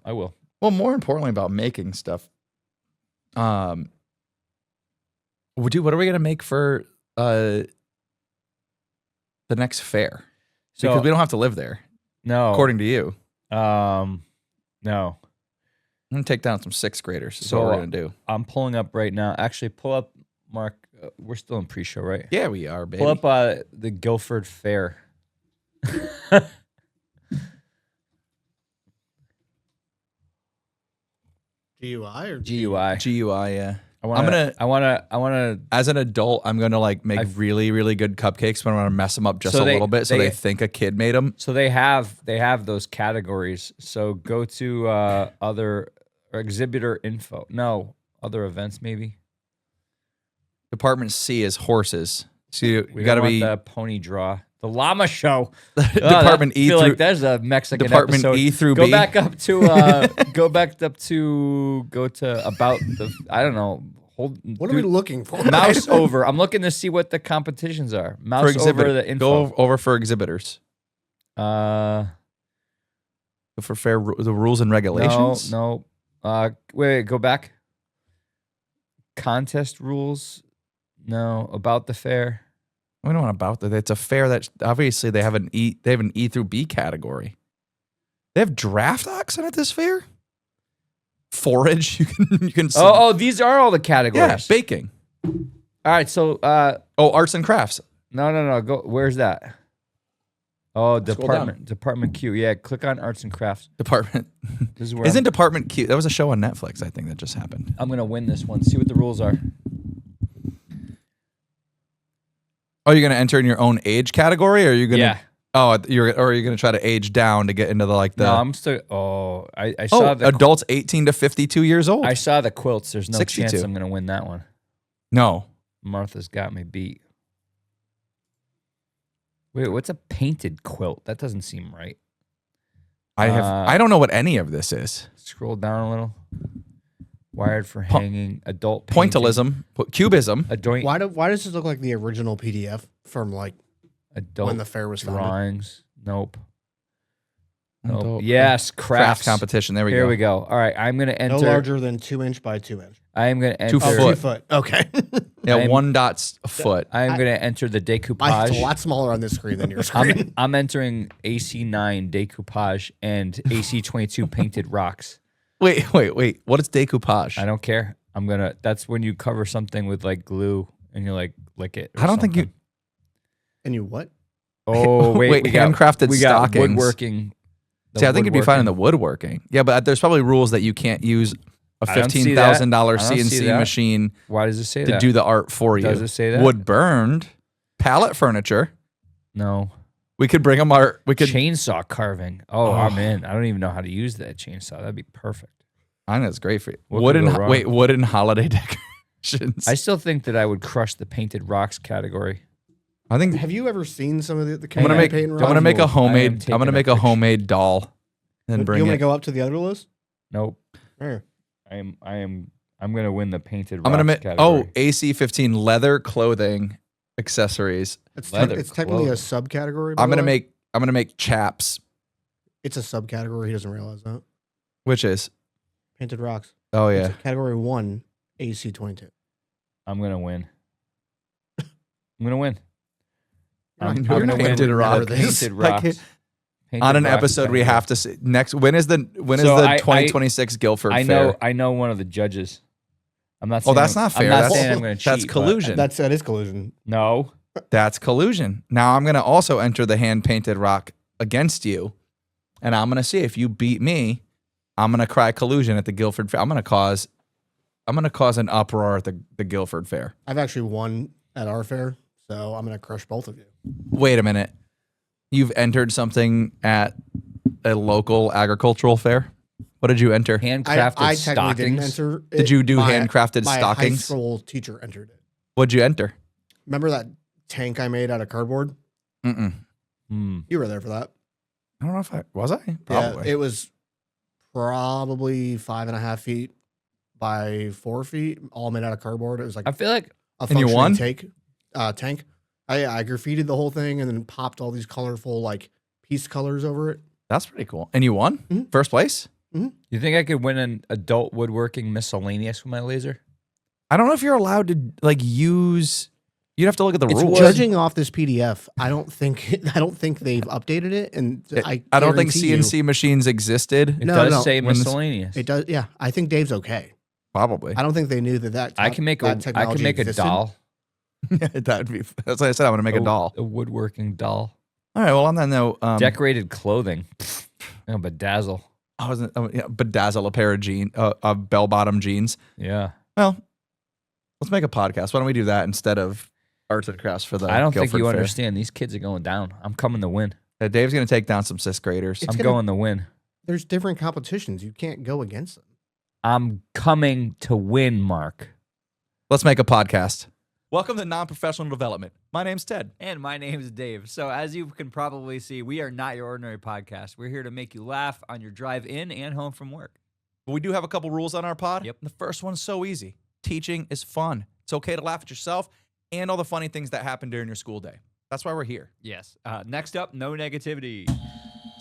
I will. Well, more importantly about making stuff. Dude, what are we gonna make for the next fair? Because we don't have to live there. No. According to you. No. I'm gonna take down some 6th graders. Is So what we're gonna do. I'm pulling up right now. Actually, pull up, Mark. We're still in pre-show, right? Yeah, we are, baby. Pull up the Guilford Fair. GUI or GUI. GUI, yeah. I wanna. As an adult, I'm gonna like make really, really good cupcakes, but I'm gonna mess them up just a little bit so they think a kid made them. So they have those categories. So go to other or exhibitor info. No, other events maybe. Department C is horses. So you We gotta want be the pony draw. The llama show. Department E I feel through like there's a Mexican Department episode. E through go B. back up to go to about the I don't know. What are we looking for? Mouse over. I'm looking to see what the competitions are. Mouse over the info. Go over for exhibitors. For fair the rules and regulations. No. Wait, go back. Contest rules. No, about the fair. We don't want about that. It's a fair that obviously they have an E through B category. They have draft oxen at this fair. Forage, you can. Oh, these are all the categories. Yeah, baking. All right, so arts and crafts. No. Go. Where's that? Oh, Department Q. Yeah, click on arts and crafts. Department. This is where Isn't Department Q? That was a show on Netflix, I think, that just happened. I'm gonna win this one. See what the rules are. Oh, you're gonna enter in your own age category, or are you gonna? Yeah. Oh, are you gonna try to age down to get into the like the? No, I'm still. Oh, I saw the adults 18 to 52 years old. I saw the quilts. There's no 62. chance I'm gonna win that one. No. Martha's got me beat. Wait, what's a painted quilt? That doesn't seem right. I don't know what any of this is. Scroll down a little. Wired for hanging. Adult painting. Pointillism. Cubism. Why does this look like the original PDF from like adult when the fair was founded? drawings? Nope. Adult Yes, craft competition. There we go. Here we go. All right, I'm gonna enter. No larger than 2 inch by 2 inch. I am gonna enter 2 foot. 2 foot. Okay. Yeah, 1 dot a foot. I am gonna enter the It's decoupage. a lot smaller on this screen than your screen. I'm entering AC9 decoupage and AC22 painted rocks. Wait. What is decoupage? I don't care. That's when you cover something with like glue and you like lick it. I don't think you. And you what? Oh wait, handcrafted we got stockings. Woodworking. See, I think you'd be fine in the woodworking. Yeah, but there's probably rules that you can't use a $15,000 CNC machine. Why does it say to that? do the art for you? Does it say that? Wood burned, pallet furniture. No. We could bring them art. We could chainsaw carving. Oh, I'm in. I don't even know how to use that chainsaw. That'd be perfect. I think that's great for you. What could go wrong? Wooden holiday decorations. I still think that I would crush the painted rocks category. I think. Have you ever seen some of the I'm gonna make a homemade. I'm gonna make a homemade doll, and bring you want it. to go up to the other list? Nope. Where? I'm gonna win the painted rocks category. Oh, AC15 leather clothing accessories. It's technically a subcategory. I'm gonna make chaps. It's a subcategory. He doesn't realize that. Which is painted rocks. Oh yeah. It's category 1, AC22. I'm gonna win. I'm gonna win. I'm gonna painted rock. Painted rocks. On an episode, we have to see next. When is the 2026 Guilford Fair? I know one of the judges. I'm not. Saying that's not fair. I'm not saying I'm going to cheat. That's collusion. That is collusion. No, that's collusion. Now I'm going to also enter the hand painted rock against you, and I'm going to see if you beat me. I'm going to cry collusion at the Guilford Fair. I'm going to cause an uproar at the Guilford Fair. I've actually won at our fair, so I'm going to crush both of you. Wait a minute. You've entered something at a local agricultural fair? What did you enter? Handcrafted stockings? Didn't enter it. Did you do handcrafted my stockings? high school teacher entered it. What'd you enter? Remember that tank I made out of cardboard? Mm-mm. You were there for that. I don't know if I... Was I? Probably. Yeah, it was probably 5.5 feet by 4 feet, all made out of cardboard. It was like... I feel like... A functioning tank. I graffitied the whole thing and then popped all these colorful like piece colors over it. That's pretty cool. And you won? Mm-hmm. First place? You think I could win an adult woodworking miscellaneous with my laser? I don't know if you're allowed to like use. You'd have to look at the rules. Judging off this PDF, I don't think they've updated it, and I don't think guarantee you- CNC machines existed. It No, does no. say When this- miscellaneous. It does. Yeah, I think Dave's okay. Probably. I don't think they knew that. I can make a existed. doll. That'd be. That's what I said. I want to make a doll. A woodworking doll. All right. Well, on that note, Decorated clothing. Oh, bedazzle. I wasn't bedazzle a pair of bell-bottom jeans. Yeah. Well, let's make a podcast. Why don't we do that instead of arts and crafts for the? I don't think Guilford you Fair? understand. These kids are going down. I'm coming to win. Dave's gonna take down some sixth graders. It's I'm gonna- going to win. There's different competitions. You can't go against them. I'm coming to win, Mark. Let's make a podcast. Welcome to Non-Professional Development. My name's Ted. And my name is Dave. So as you can probably see, we are not your ordinary podcast. We're here to make you laugh on your drive in and home from work. But we do have a couple rules on our pod. Yep. The first one's so easy. Teaching is fun. It's okay to laugh at yourself and all the funny things that happen during your school day. That's why we're here. Yes. Next up, no negativity.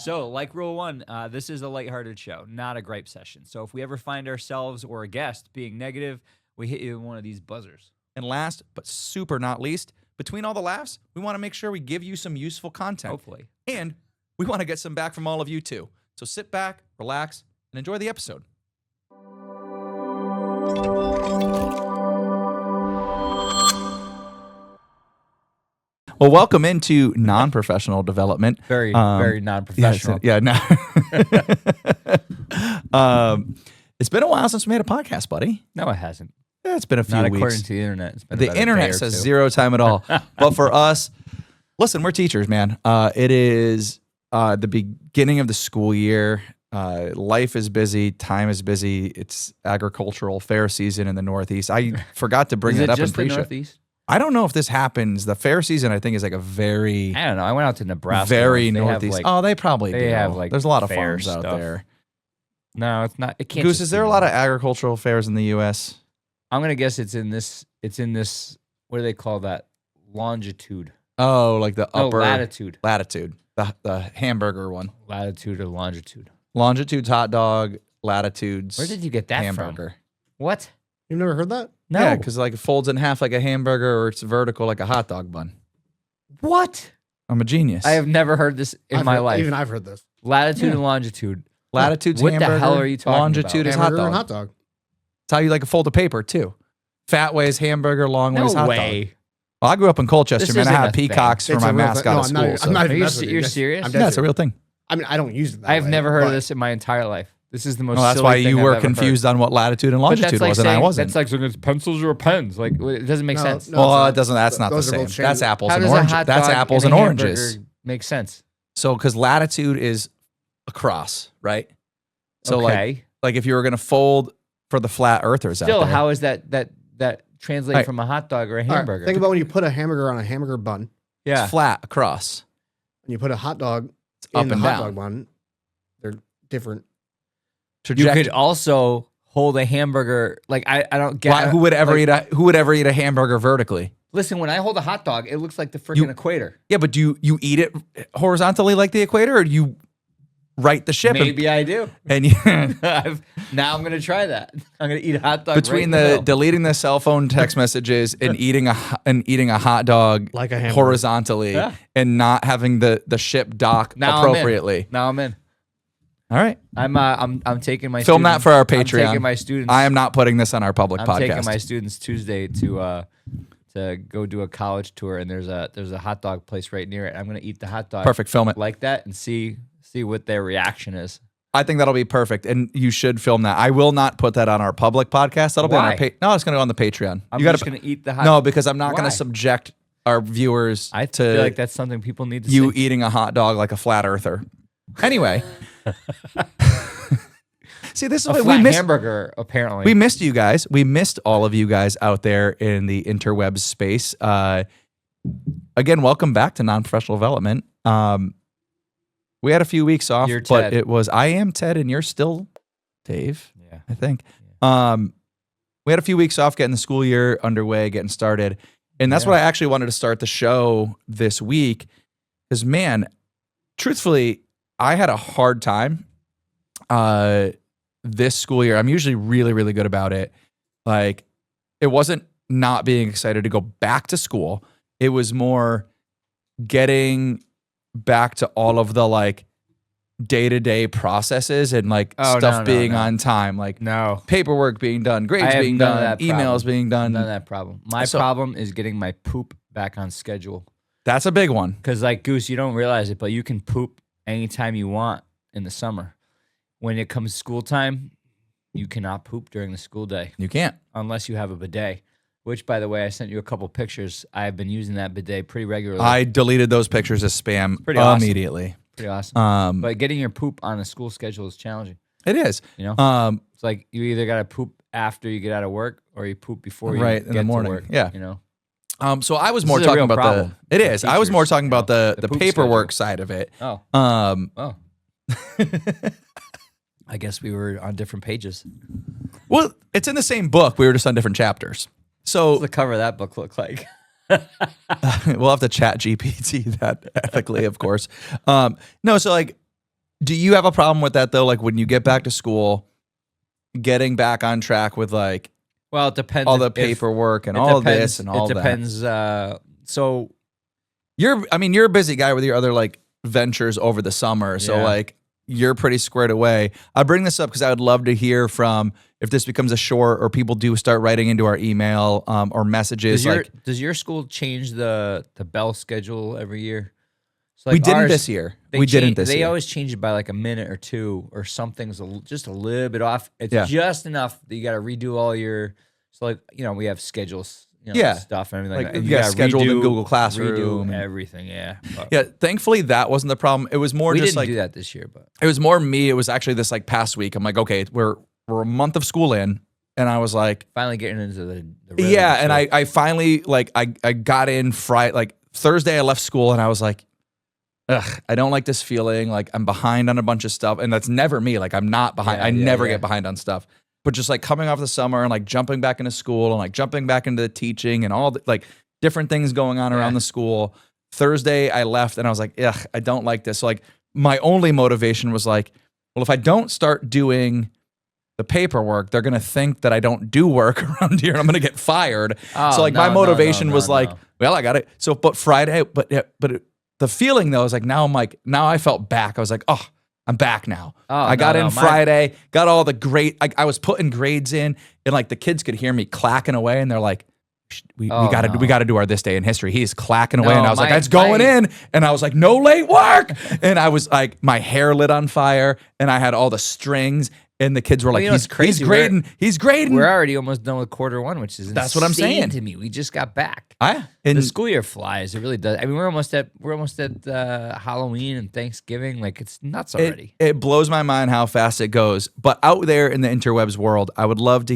So, like rule one, this is a lighthearted show, not a gripe session. So if we ever find ourselves or a guest being negative, we hit you with one of these buzzers. And last, but super not least, between all the laughs, we want to make sure we give you some useful content. Hopefully. And we want to get some back from all of you too. So sit back, relax, and enjoy the episode. Well, welcome into non-professional development. Very, Um, very non-professional. Yeah, no. It's been a while since we made a podcast, buddy. No, it hasn't. Yeah, it's been a few Not weeks. according to the internet. It's been The about a day internet or says two. 0 time at all. But for us, listen, we're teachers, man. It is the beginning of the school year. Life is busy. Time is busy. It's agricultural fair season in the Northeast. I forgot to bring Is that it up in just the pre-show. Northeast? I don't know if this happens. The fair season, I think, is like a very, I don't know. I went out to Nebraska. very once. They have, Northeast. like- Oh, they probably they do. have, like, There's a lot of fair farms out stuff. there. No, it's not. It can't. Goose, just is there be a lot of one. agricultural fairs in the U.S.? I'm gonna guess it's in this. It's in this. What do they call that? Longitude. Oh, like the No, upper latitude. latitude, the hamburger one. Latitude or longitude. Longitude's hot dog, latitude's Where did you get that hamburger. from? What? You've never heard that? No. Yeah, because like it folds in half like a hamburger, or it's vertical like a hot dog bun. What? I'm a genius. I have never heard this in my life. Even I've heard this. Latitude Yeah. and longitude. Latitude's What the hamburger. hell are you talking Longitude about? is hot Hamburger dog. and hot dog. It's how you like a fold of paper too. Fat ways hamburger, long No ways hot dog. way. Well, I grew up in Colchester, This man. I isn't had a thing. peacocks for It's my a real mascot thing. No, at I'm not- school. I'm so- not even Are you messing with you're you. serious? I'm yeah, dead it's a real thing. I mean, I don't use it that I've way, never heard of but- this in my entire life. This is the most. Well, that's silly why thing you I've were ever heard. confused on what latitude and But that's longitude like was, and I saying- wasn't. That's like saying it's pencils or pens. Like it doesn't make No, sense. no. well, so it doesn't. That's not the those are same. both That's shady. apples How and does a oranges. hot That's dog apples and and a oranges. hamburger make sense? So, because latitude is across, right? So, Okay. like if you were gonna fold for the flat earthers Still, out there, how is that translate Right. from a hot dog or a All right, hamburger? think about when you put a hamburger on a hamburger bun, yeah. it's flat across. and you put a hot dog up in the and hot down. dog bun. They're different. You Trajectory. could also hold a hamburger. Like I don't get Why, who would ever eat a hamburger vertically? Listen, when I hold a hot dog, it looks like the freaking You- equator. Yeah, but do you eat it horizontally like the equator, or do you right the ship? Maybe I do. And you, Now I'm gonna try that. I'm gonna eat a hot dog between right in the middle. deleting the cell phone text messages and eating a hot dog Like a hamburger. horizontally Yeah. and not having the ship dock Now I'm in. appropriately. Now I'm in. All right, I'm taking my film that students- for our I'm Patreon. taking my students. I am not putting this on our public I'm podcast. taking my students Tuesday to go do a college tour, and there's a hot dog place right near it. I'm gonna eat the hot dog Perfect, film it. like that and see what their reaction is. I think that'll be perfect, and you should film that. I will not put that on our public podcast. That'll be on our Why? no, it's going to go on the Patreon. I'm you gotta just gonna eat the hot. no, because I'm not going Why? to subject our viewers I to feel like that's something people need to you see. eating a hot dog like a flat earther. Anyway, see, this is A what flat we missed. hamburger, apparently. We missed you guys. We missed all of you guys out there in the interwebs space. Again, welcome back to Non-Professional Development. We had a few weeks off, You're but Ted. it was I am Ted and you're still Dave, yeah. I think. We had a few weeks off getting the school year underway, getting started. And that's Yeah. what I actually wanted to start the show this week. Because, man, truthfully, I had a hard time. this school year, I'm usually really, really good about it. Like, it wasn't not being excited to go back to school. It was more getting back to all of the like day-to-day processes and like stuff being on time, like No. paperwork being done, grades I have being none of done, that emails problem. being done. None of that problem. My problem is getting my poop back on schedule. That's a big one. Because, like, Goose, you don't realize it, but you can poop anytime you want in the summer. When it comes to school time, you cannot poop during the school day You can't. unless you have a bidet, which, by the way, I sent you a couple pictures. I've been using that bidet pretty regularly. I deleted those pictures as spam Pretty awesome. immediately. Pretty awesome. But getting your poop on a school schedule is challenging. It is. You know, it's like you either got to poop after you get out of work or you poop before you Right, get in the morning. to work. Yeah. You know, So I was This more is a talking real about problem it for is. I was more teachers, talking about the the poop paperwork schedule. side of it. oh, Um, I guess we were on different pages. well, it's in the same book. We were just on different chapters. What's So the cover of that book look like? we'll have to chat GPT that ethically, of course. No, so like, do you have a problem with that though? Like when you get back to school, getting back on track with like Well, it depends. all the if- paperwork and it all depends- this and all It that. depends. So You're a busy guy with your other like ventures over the summer. So Yeah. like you're pretty squared away. I bring this up because I would love to hear from if this becomes a short or people do start writing into our email or messages. does your school change the bell schedule every year? So We like didn't ours, this year. they We didn't change- this They year. always change it by like a minute or two, or something's just a little bit off. It's Yeah. just enough that you got to redo all your. So like we have schedules, Yeah. stuff and everything. Like, Like, that. And you got gotta scheduled in redo- Google Classroom redo and- everything. Yeah, but Yeah, thankfully that wasn't the problem. It was more we just didn't like do that this year, but it was more me. It was actually this like past week. I'm like, okay, we're a month of school in, and I was like, finally getting into the rhythm, yeah. And so- I finally like I got in Friday, like Thursday. I left school, and I was like, ugh, I don't like this feeling. Like I'm behind on a bunch of stuff, and that's never me. Like I'm not behind. Yeah, I yeah, never yeah. get behind on stuff. But just like coming off the summer and like jumping back into school and like jumping back into the teaching and all the, like different things going on around Yeah. the school. Thursday I left and I was like, ugh, I don't like this. So like my only motivation was like, well, if I don't start doing the paperwork, they're gonna think that I don't do work around here and I'm gonna get fired. Oh, So like my no, motivation no, was no, like, no. well, I got it. So but Friday, the feeling though is like now I felt back. I was like, oh, I'm back now. Oh, I got no, in no, Friday, got all the great. I was putting grades in, and like the kids could hear me clacking away, and they're like, we Oh, got to no. we got to do our this day in history. He's clacking away, No, and I was like, my- it's going my- in, and I was like, no late work, and I was like, my hair lit on fire, and I had all the strings, and the kids were like, you know what's he's crazy? he's grading. We're already almost done with quarter one, which is That's what I'm insane saying. to me. We just got back. And The school year flies. It really does. I mean, we're almost at Halloween and Thanksgiving. Like it's nuts already. It blows my mind how fast it goes. But out there in the interwebs world, we would love to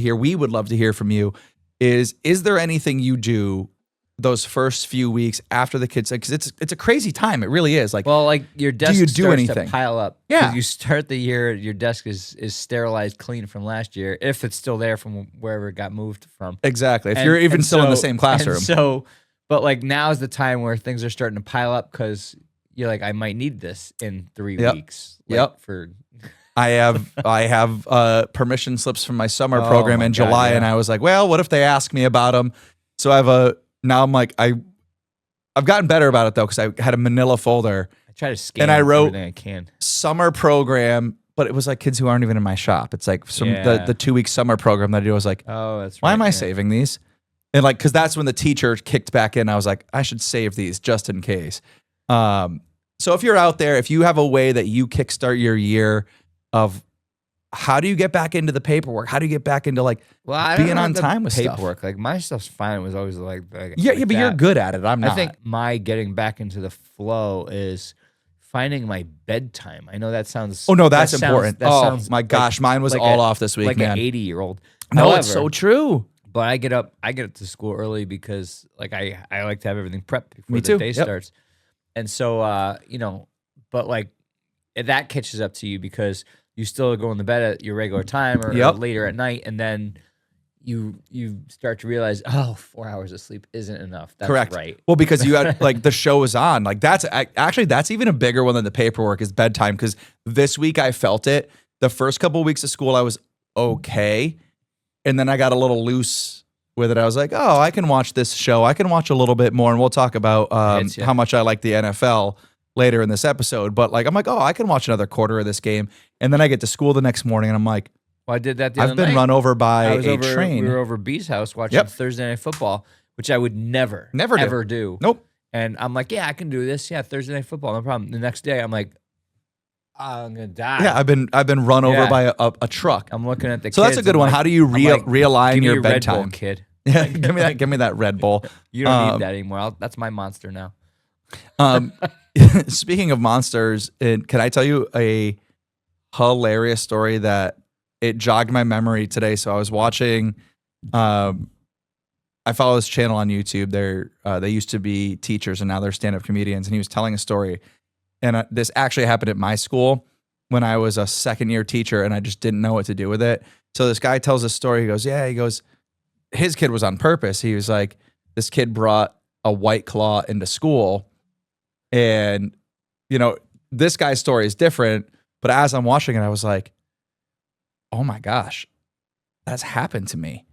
hear from you. Is there anything you do those first few weeks after the kids? Because it's a crazy time. It really is. Like, Well, like your desk you do starts anything? to pile up. Yeah. 'Cause you start the year, your desk is sterilized, clean from last year, if it's still there from wherever it got moved from. exactly. If And- you're even and still in the so- same classroom. and so, but like now's the time where things are starting to pile up because you're like, I might need this in 3 Yep. weeks. Like, Yep. For I have permission slips from my summer Oh program my in God, July, yeah. and I was like, well, what if they ask me about them? So now I'm like, I've gotten better about it though, because I had a manila folder, I try to scan And I wrote- everything I can. summer program, but it was like kids who aren't even in my shop. It's like Yeah. the 2 week summer program that I do. I was like, Oh, that's right. why am I yeah. saving these? And like, because that's when the teacher kicked back in. I was like, I should save these just in case. So if you're out there, if you have a way that you kickstart your year of how do you get back into the paperwork? How do you get back into like, Well, I being don't on have the time with stuff. paperwork. Like my stuff's fine. It was always like yeah, like but you're that. good at it. I'm not. I think my getting back into the flow is finding my bedtime. I know that sounds. Oh no, that's that sounds- important. that Oh sounds my gosh, mine was like all a- off this week, like man. an 80-year-old. No, it's so true. But I get up to school early because like I like to have everything prepped before Me the too. day Yep. starts. And so but like that catches up to you because you still go in the bed at your regular time or Yep. later at night, and then you start to realize, 4 hours of sleep isn't enough. That's Correct. right. Well, because you had like the show is on. Like that's even a bigger one than the paperwork is bedtime. Because this week I felt it. the first couple of weeks of school, I was okay. And then I got a little loose with it. I was like, oh, I can watch this show. I can watch a little bit more. And we'll talk about how much I like the NFL later in this episode. But like, I'm like, oh, I can watch another quarter of this game. And then I get to school the next morning and I'm like, well, I did that the I've other been night. run over by a train. We were over B's house watching Thursday Night Football, which I would never ever do. Nope. And I'm like, yeah, I can do this. Yeah, Thursday Night Football, no problem. The next day, I'm like, I'm gonna die. Yeah, I've been run over by a truck. I'm looking at the So kids. that's a good one. Like, How do you realign give me your Red Bull, bedtime? kid? Yeah, give me that Red Bull. You don't need that anymore. That's my monster now. Speaking of monsters, can I tell you a hilarious story that it jogged my memory today? So I was watching. I follow this channel on YouTube. They used to be teachers and now they're stand-up comedians. And he was telling a story. And this actually happened at my school when I was a second-year teacher and I just didn't know what to do with it. So this guy tells a story. He goes, his kid was on purpose. He was like, this kid brought a White Claw into school. And, this guy's story is different. But as I'm watching it, I was like, oh my gosh, that's happened to me.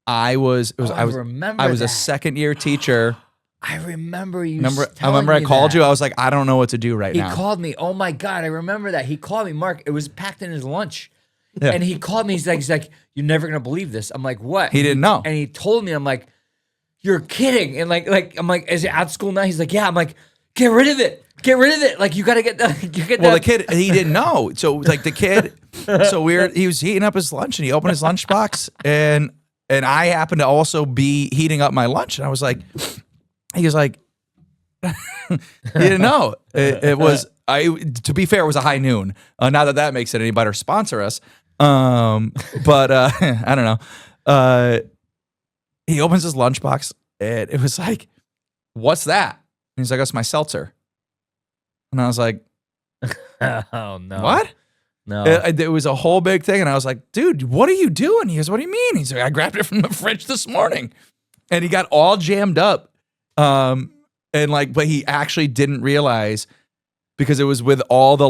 I was a second-year teacher. I remember you. I called you. I was like, I don't know what to do right now. He called me. Oh my God, I remember that. He called me, Mark. It was packed in his lunch, Yeah. and he called me. He's like, you're never gonna believe this. I'm like, what? He didn't know, and he told me. I'm like, you're kidding. And like, I'm like, is it at school now? He's like, yeah. I'm like, get rid of it. Get rid of it. Like, you gotta get the. Well, the kid, he didn't know. So like the kid, he was heating up his lunch and he opened his lunchbox and I happened to also be heating up my lunch and I was like, he was like, he didn't know. It was, to be fair, it was a high noon. Not that makes it any better. Sponsor us. But I don't know. He opens his lunchbox and it was like, what's that? And he's like, that's my seltzer. And I was like, oh no. What? No. It was a whole big thing. And I was like, dude, what are you doing? He goes, what do you mean? He's like, I grabbed it from the fridge this morning. And he got all jammed up. But he actually didn't realize because it was with all the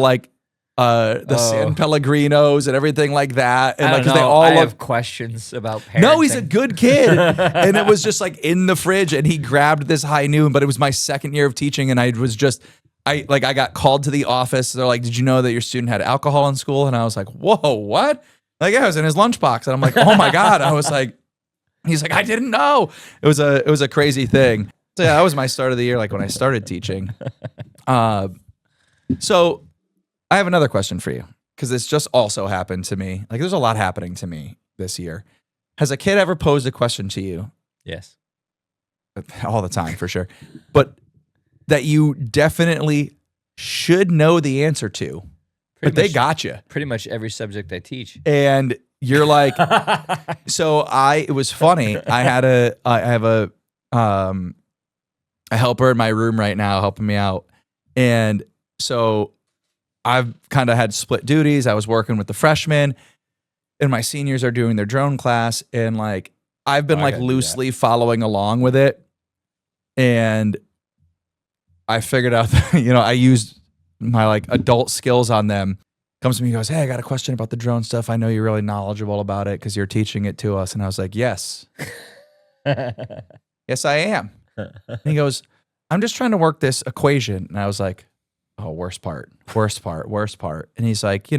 San Pellegrinos and everything like that. And because they all have questions about parenting. No, he's a good kid. And it was just like in the fridge and he grabbed this high noon, but it was my second year of teaching and I got called to the office. They're like, did you know that your student had alcohol in school? And I was like, whoa, what? Like, yeah, it was in his lunchbox. And I'm like, oh my God. I was like, he's like, I didn't know. It was a crazy thing. So yeah, that was my start of the year, like when I started teaching. So I have another question for you because this just also happened to me. Like there's a lot happening to me this year. Has a kid ever posed a question to you? Yes. All the time, for sure. But that you definitely should know the answer to, but they got you. Pretty much every subject I teach. And you're like, it was funny. I have a helper in my room right now helping me out. And so I've kind of had split duties. I was working with the freshmen and my seniors are doing their drone class. And like, I've been loosely following along with it. And I figured out that, I used my adult skills on them. Comes to me and goes, hey, I got a question about the drone stuff. I know you're really knowledgeable about it because you're teaching it to us. And I was like, yes. Yes, I am. And he goes, I'm just trying to work this equation. And I was like, oh, worst part. And he's like,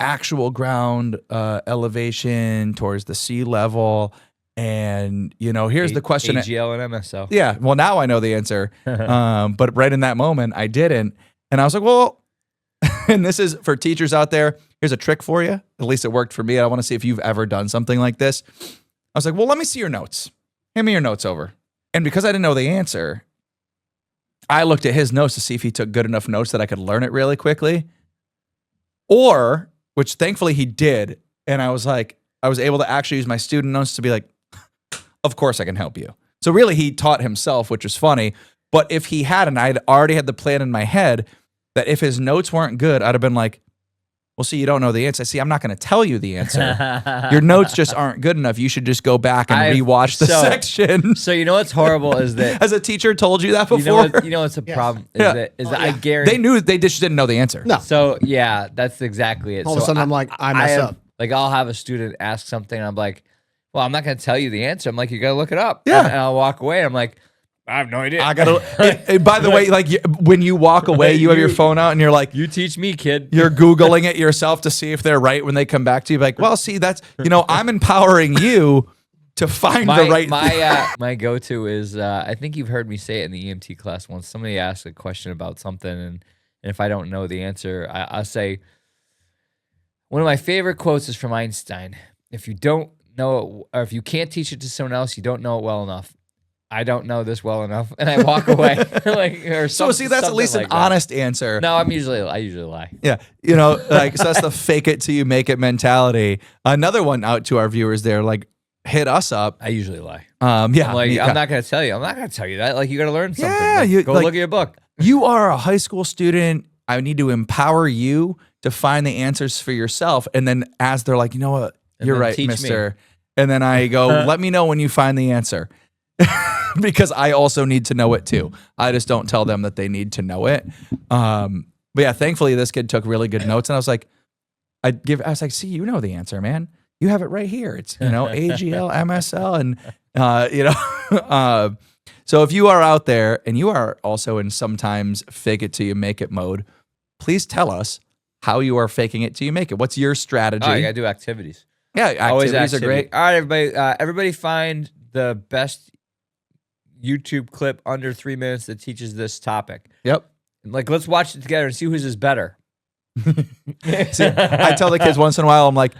actual ground elevation towards the sea level. And, here's the question. AGL and MSL. Yeah. Well, now I know the answer. But right in that moment, I didn't. And I was like, well, and this is for teachers out there. Here's a trick for you. At least it worked for me. I want to see if you've ever done something like this. I was like, well, let me see your notes. Hand me your notes over. And because I didn't know the answer, I looked at his notes to see if he took good enough notes that I could learn it really quickly. Or, which thankfully he did. And I was able to actually use my student notes to be like, of course I can help you. So really he taught himself, which was funny. But if he hadn't, I'd already had the plan in my head that if his notes weren't good, I'd have been like, Well, see, you don't know the answer. See, I'm not going to tell you the answer. Your notes just aren't good enough. You should just go back and rewatch the section. So you know what's horrible is that Has a teacher told you that before? you know what's a problem is Yeah. that I guarantee They just didn't know the answer. No. So yeah, that's exactly it. All of a sudden, I'm like, I mess up. Like I'll have a student ask something, and I'm like, well, I'm not going to tell you the answer. I'm like, you got to look it up. Yeah. And I'll walk away. And I'm like, I have no idea. I gotta. By the way, like when you walk away, you have your phone out and you're like, you teach me, kid. you're Googling it yourself to see if they're right when they come back to you. Like, well, see, that's I'm empowering you to find the right. My go-to is I think you've heard me say it in the EMT class once. Somebody asked a question about something, and if I don't know the answer, I'll say one of my favorite quotes is from Einstein. If you don't know it, or if you can't teach it to someone else, you don't know it well enough. I don't know this well enough, and I walk away. So see, that's at least an honest answer. No, I usually lie. Yeah, so that's the fake it till you make it mentality. Another one out to our viewers there, like hit us up. I usually lie. Yeah, I'm not gonna tell you. I'm not gonna tell you that. Like you got to learn something. Yeah, Go look at your book. You are a high school student. I need to empower you to find the answers for yourself, and then as they're like, you know what, you're right, mister. And then I go, let me know when you find the answer. Because I also need to know it too. I just don't tell them that they need to know it. But yeah, thankfully this kid took really good notes, and I was like, see, you know the answer, man. You have it right here. It's AGL, MSL, and so if you are out there and you are also in sometimes fake it till you make it mode, please tell us how you are faking it till you make it. What's your strategy? Oh, you gotta do activities. Yeah, activities are great. All right, everybody. Everybody find the best YouTube clip under 3 minutes that teaches this topic. Yep. Like, let's watch it together and see whose is better. See, I tell the kids once in a while, I'm like,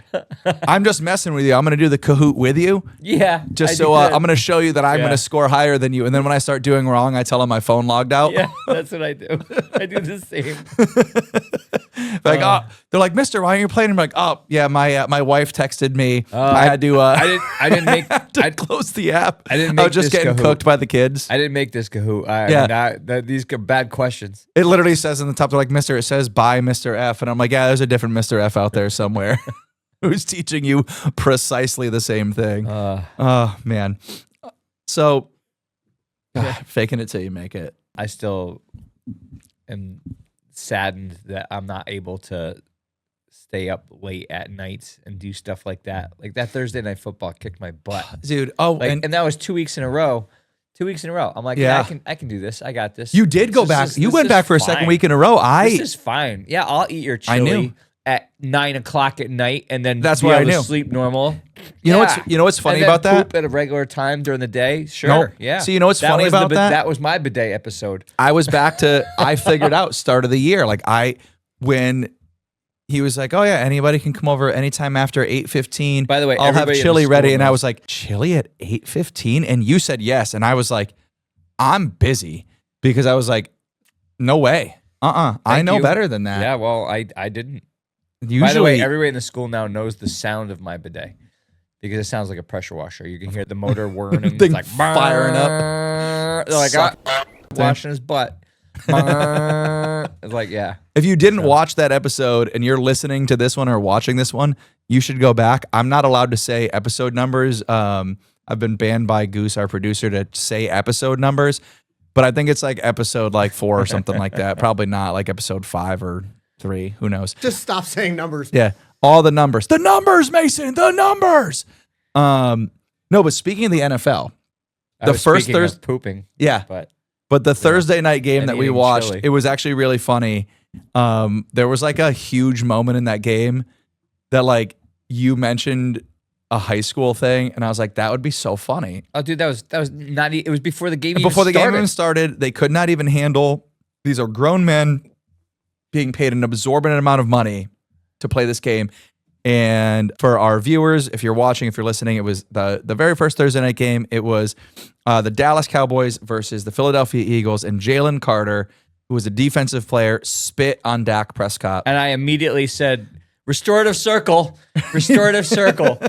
I'm just messing with you. I'm going to do the Kahoot with you. Yeah. Just so I'm going to show you that I'm going to score higher than you. And then when I start doing wrong, I tell them my phone logged out. Yeah, that's what I do. I do the same. They're like, Mister, why aren't you playing? I'm like, oh, yeah, my wife texted me. I had to. I didn't make. I'd close the app. I didn't make I was just this getting Kahoot. cooked by the kids. I didn't make this Kahoot. These are bad questions. It literally says in the top, they're like, Mister, it says by Mr. F. And I'm like, yeah, there's a different Mr. F out there somewhere who's teaching you precisely the same thing. Oh, man. So, faking it till you make it. I still am saddened that I'm not able to stay up late at night and do stuff like that. Like that Thursday night football kicked my butt. Dude, and that was 2 weeks in a row. 2 weeks in a row. I'm like, yeah, I can do this. I got this. You did go back. You went back for a second week in a row. This is fine. Yeah, I'll eat your chili at 9 o'clock at night, and then that's why I knew. Sleep normal. You know what's funny about that? Poop at a regular time during the day. Sure. Nope. Yeah. So you know what's funny about that? That was my bidet episode. I was back to. I figured out start of the year. Like when he was like, oh yeah, anybody can come over anytime after 8:15. By the way, I'll have chili ready, and I was like, chili at 8:15, and you said yes, and I was like, I'm busy because I was like, no way. I know better than that. Yeah, well, I didn't. Usually, by the way, everybody in the school now knows the sound of my bidet because it sounds like a pressure washer. You can hear the motor whirring. It's like firing up. They're like, washing his butt. It's like, yeah. If you didn't watch that episode and you're listening to this one or watching this one, you should go back. I'm not allowed to say episode numbers. I've been banned by Goose, our producer, to say episode numbers, but I think it's like episode 4 or something like that. Probably not like episode 5 or 3. Who knows? Just stop saying numbers. Yeah. All the numbers. The numbers, Mason. The numbers. No, but speaking of the NFL, the first Thursday pooping. Yeah. But the Thursday night game that we watched, chili. It was actually really funny. There was like a huge moment in that game that you mentioned a high school thing, and I was like, that would be so funny. Oh, dude, that was not. It was before the game. Before the game even started, they could not even handle. These are grown men being paid an absorbent amount of money to play this game. And for our viewers, if you're watching, if you're listening, it was the very first Thursday night game. It was the Dallas Cowboys versus the Philadelphia Eagles, and Jalen Carter, who was a defensive player, spit on Dak Prescott. And I immediately said, restorative circle. Restorative circle.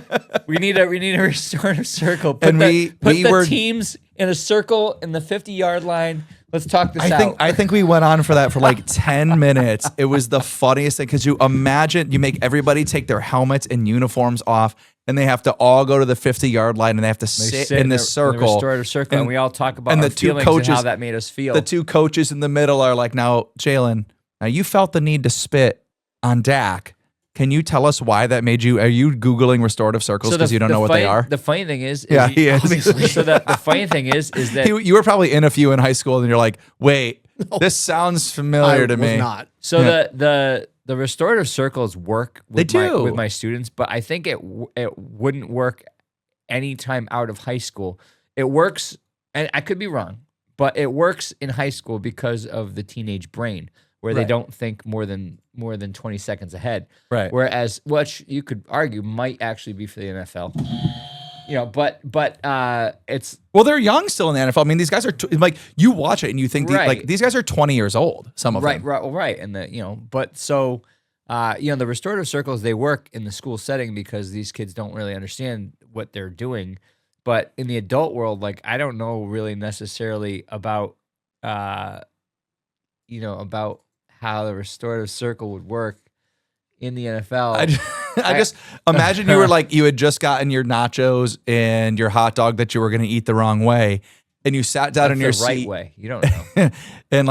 We need a restorative circle. Put the teams in a circle in the 50-yard line. Let's talk this I think we went on for that for like 10 minutes. It was the funniest thing because you imagine you make everybody take their helmets and uniforms off, and they have to all go to the 50-yard line, and they have to sit in this circle, in the restorative circle, and we all talk about and our the two feelings coaches, and how that made us feel. The two coaches in the middle are like, "Now, Jalen, now you felt the need to spit on Dak. Can you tell us why that made you? Are you Googling restorative circles because you don't know what they are?" The funny thing is Yeah, he is. obviously. So the funny thing is that you were probably in a few in higy school, and you're like, "Wait, this sounds familiar to me." Not. So the restorative circles work with do. my students, but I think it wouldn't work anytime out of high school. It works, and I could be wrong, but it works in high school because of the teenage brain, where they Right. don't think more than 20 seconds ahead. Right. Whereas, which you could argue might actually be for the NFL. You know, but it's Well, they're young still in the NFL. I mean, these guys are like, you watch it and you think Right. these guys are 20 years old. Some of right, them. right, well, right, and but so the restorative circles, they work in the school setting because these kids don't really understand what they're doing. But in the adult world, like I don't know really necessarily about about how the restorative circle would work in the NFL. I just imagine you were like, you had just gotten your nachos and your hot dog that you were going to eat the wrong way, and you sat down in your the right seat. way. You don't know. And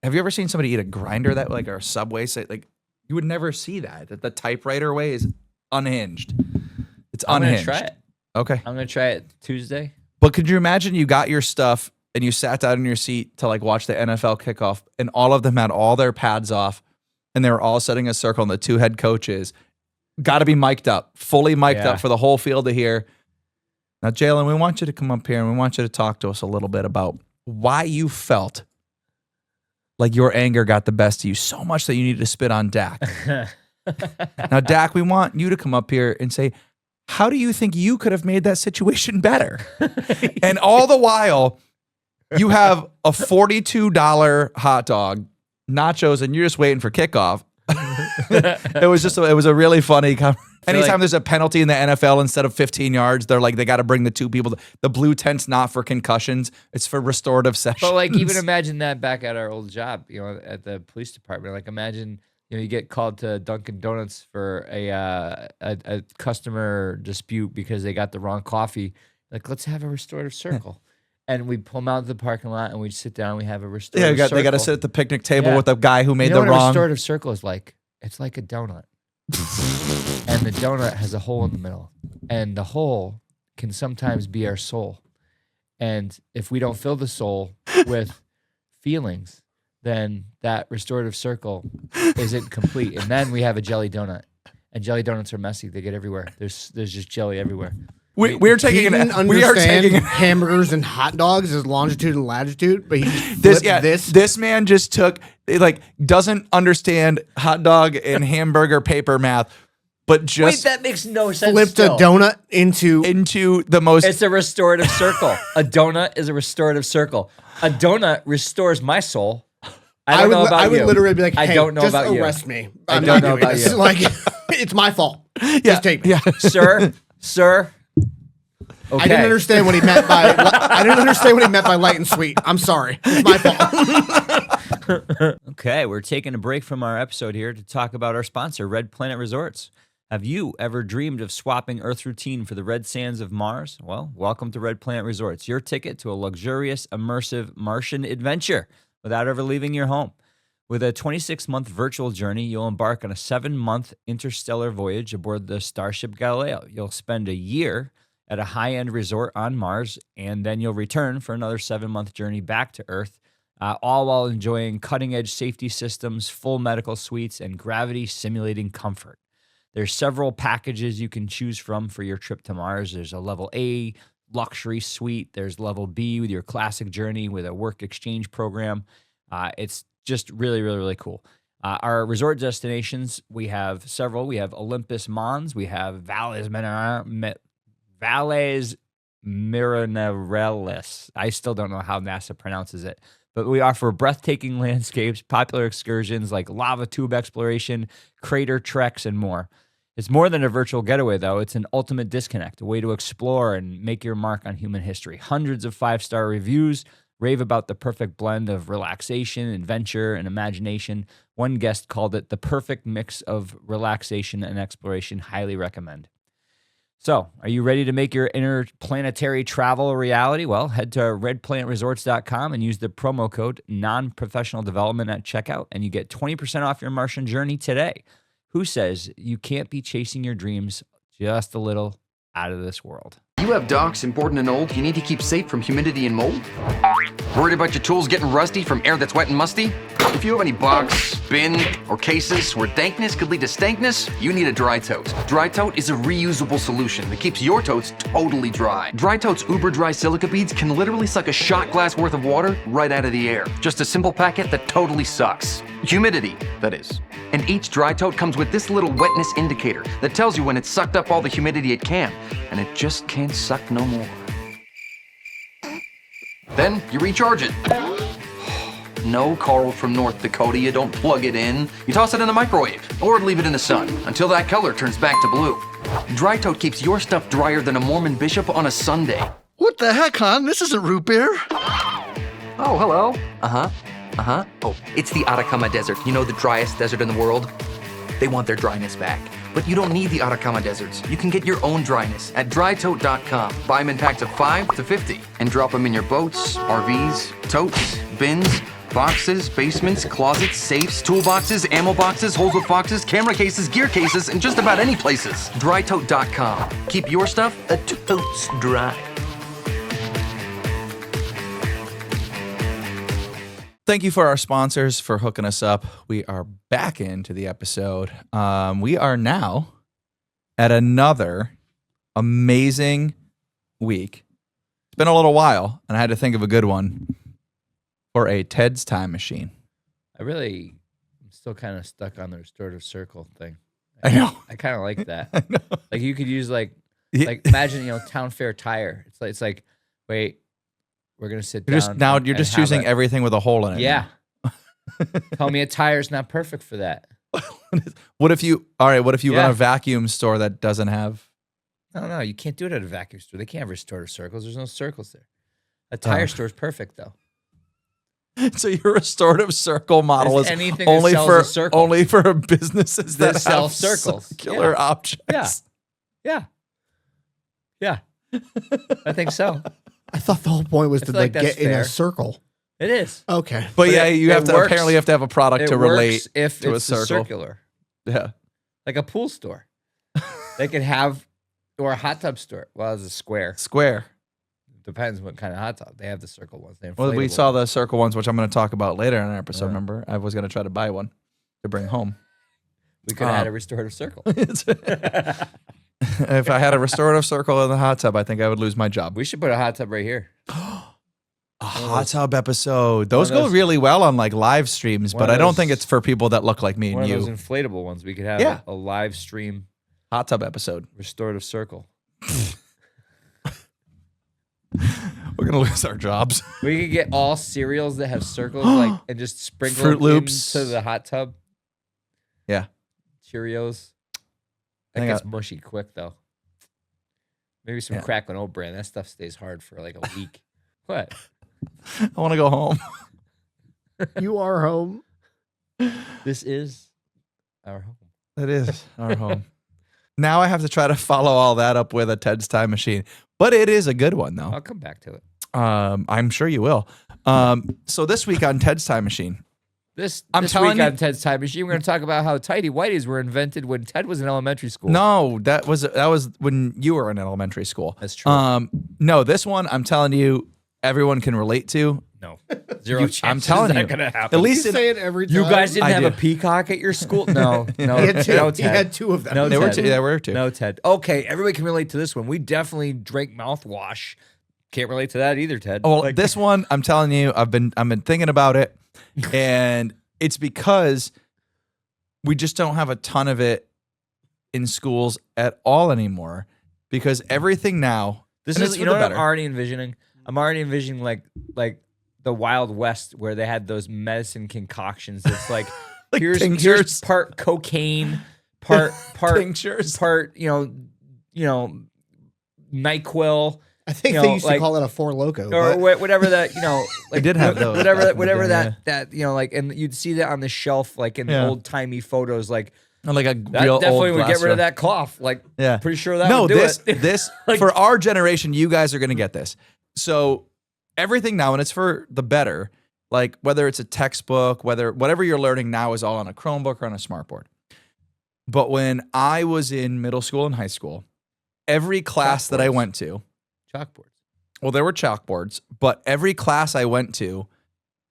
have you ever seen somebody eat a grinder that like or a Subway? Like you would never see that. The typewriter way is unhinged. It's I'm unhinged. gonna try it. Okay. I'm gonna try it Tuesday. But could you imagine you got your stuff and you sat down in your seat to like watch the NFL kickoff, and all of them had all their pads off, and they were all sitting in a circle, and the two head coaches got to be mic'd up, fully mic'd Yeah. up for the whole field to hear. Now, Jalen, we want you to come up here and we want you to talk to us a little bit about why you felt like your anger got the best of you so much that you needed to spit on Dak. Now, Dak, we want you to come up here and say, how do you think you could have made that situation better? And all the while, you have a $42 hot dog, nachos, and you're just waiting for kickoff. It was a really funny anytime like- there's a penalty in the NFL, instead of 15 yards, they're like, they got to bring the two people. The blue tent's not for concussions. It's for restorative sessions. But like, even imagine that back at our old job, at the police department. Like, imagine, you get called to Dunkin' Donuts for a customer dispute because they got the wrong coffee. Like, let's have a restorative circle. And we pull them out of the parking lot and we sit down. We have a restorative circle. They got to sit at the picnic table Yeah. with the guy who made You know the what a wrong. restorative circle is like? It's like a donut. And the donut has a hole in the middle. And the hole can sometimes be our soul. And if we don't fill the soul with feelings, then that restorative circle isn't complete. And then we have a jelly donut. And jelly donuts are messy. They get everywhere. There's just jelly everywhere. We're taking He didn't we are understand taking hamburgers and hot dogs as longitude and latitude, but he just flipped this man just took doesn't understand hot dog and hamburger paper math, but just Wait, that makes no sense. flipped still. a donut into into the most. It's a restorative circle. A donut is a restorative circle. A donut restores my soul. I don't know about I would you. literally be like, I hey, don't know just about you. arrest me. I I'm don't not know doing about this. you. Like, it's my fault. Just take me. Yeah. Sir. Okay. I didn't understand what he meant by light and sweet. I'm sorry. It's my fault. Okay, we're taking a break from our episode here to talk about our sponsor, Red Planet Resorts. Have you ever dreamed of swapping Earth routine for the red sands of Mars? Well, welcome to Red Planet Resorts, your ticket to a luxurious, immersive Martian adventure without ever leaving your home. With a 26-month virtual journey, you'll embark on a 7-month interstellar voyage aboard the Starship Galileo. You'll spend a year at a high-end resort on Mars, and then you'll return for another 7-month journey back to Earth, all while enjoying cutting-edge safety systems, full medical suites, and gravity-simulating comfort. There's several packages you can choose from for your trip to Mars. There's a level A luxury suite. There's level B with your classic journey with a work exchange program. It's just really, really, really cool. Our resort destinations, we have several. We have Olympus Mons. We have Valles Marineris. I still don't know how NASA pronounces it. But we offer breathtaking landscapes, popular excursions like lava tube exploration, crater treks, and more. It's more than a virtual getaway, though. It's an ultimate disconnect, a way to explore and make your mark on human history. Hundreds of 5-star reviews, rave about the perfect blend of relaxation, adventure, and imagination. One guest called it the perfect mix of relaxation and exploration. Highly recommend. So, are you ready to make your interplanetary travel a reality? Well, head to redplantresorts.com and use the promo code non-professional development at checkout, and you get 20% off your Martian journey today. Who says you can't be chasing your dreams just a little out of this world? You have docks important and old you need to keep safe from humidity and mold? Worried about your tools getting rusty from air that's wet and musty? If you have any box, bin, or cases where dankness could lead to stankness, you need a Dry Tote. Dry Tote is a reusable solution that keeps your totes totally dry. Dry Tote's uber dry silica beads can literally suck a shot glass worth of water right out of the air. Just a simple packet that totally sucks. Humidity, that is. And each Dry Tote comes with this little wetness indicator that tells you when it's sucked up all the humidity it can, and it just can't suck no more. Then you recharge it. No, Carl from North Dakota, you don't plug it in. You toss it in the microwave or leave it in the sun until that color turns back to blue. Dry Tote keeps your stuff drier than a Mormon bishop on a Sunday. What the heck, hon? This isn't root beer. Oh, hello. Oh, it's the Atacama Desert. You know, the driest desert in the world? They want their dryness back. But you don't need the Atacama deserts. You can get your own dryness at drytote.com. Buy them in packs of 5 to 50 and drop them in your boats, RVs, totes, bins, boxes, basements, closets, safes, toolboxes, ammo boxes, holes with foxes, camera cases, gear cases, and just about any places. Drytote.com. Keep your stuff a totes dry. Thank you for our sponsors for hooking us up. We are back into the episode. We are now at another amazing week. It's been a little while, and I had to think of a good one for a Ted's Time Machine. I'm still kind of stuck on the restorative circle thing. I know. I kind of like that. I know. Like you could use like Yeah. imagine, Town Fair tire. It's like, wait, we're going to sit down. You're just choosing everything with a hole in it. Yeah. Tell me a tire's not perfect for that. What if you run a vacuum store that doesn't have? No, you can't do it at a vacuum store. They can't have restorative circles. There's no circles there. A tire store is perfect though. So your restorative circle model is anything only that sells for a circle. only for businesses that sell have circles. circular Yeah. objects. Yeah. I think so. I thought the whole point was to feel like get that's in a fair. circle. It is. Okay. But yeah, it- you it have to works. apparently have to have a product It to works relate if to it's a circle. circular. Yeah. Like a pool store. They could have, or a hot tub store. Well, it's a square. Square. Depends what kind of hot tub. They have the circle ones. They have Well, we inflatable saw ones. the circle ones, which I'm going to talk about later in our episode. Yeah. Remember, I was going to try to buy one to bring home. We could have had a restorative circle. If I had a restorative circle in the hot tub, I think I would lose my job. We should put a hot tub right here. A hot tub episode. Those one of go those- really well on like live streams, one but of I don't those- think it's for people that look like me One and of you. those inflatable ones. We could have Yeah. a live stream Hot tub episode. restorative circle. We're gonna lose our jobs. We could get all cereals that have circles and just sprinkle Fruit them Loops. into the hot tub. Yeah. Cheerios. That think gets mushy quick though. Maybe some Yeah. Cracklin' Oat Bran. That stuff stays hard for like a week. What? I want to go home. You are home. This is our home. That is our home. Now I have to try to follow all that up with a Ted's Time Machine, but it is a good one though. I'll come back to it. I'm sure you will. So this week on Ted's Time Machine, This I'm week telling you- on Ted's Time Machine, we're going to talk about how tighty whities were invented when Ted was in elementary school. no, that was when you were in elementary school. That's true. No, this one I'm telling you, everyone can relate to. No. Zero chance. I'm telling you, Going to happen. at least You in- say it every time. You guys didn't I have a do. peacock at your school? No. No. He had two. No, He Ted. had two of them. No, there were Ted. two. There were two. No, Ted. Okay, everybody can relate to this one. We definitely drank mouthwash. Can't relate to that either, Ted. Oh, well, this one I'm telling you, I've been thinking about it, and it's because we just don't have a ton of it in schools at all anymore. Because everything now, This and is it's you for know the what I'm better. already envisioning. I'm already envisioning like the Wild West where they had those medicine concoctions. It's like, Like here's tinctures. part cocaine, part Tinctures. part NyQuil, I think you they know, used like- to call it a Four Loko. or but whatever that, you know, like did have those whatever back in the whatever day, that you know, like, and you'd see that on the shelf, like in the Yeah. old timey photos, like And like a that real definitely old would get rid of glass that cloth. Like, Yeah. pretty sure that no, would do this it. this Like- for our generation, you guys are gonna get this. So everything now, and it's for the better. Like whether it's a textbook, whatever you're learning now is all on a Chromebook or on a smartboard. But when I was in middle school and high school, every class that I Chalkboards. went to, Chalkboards. well, there were chalkboards, but every class I went to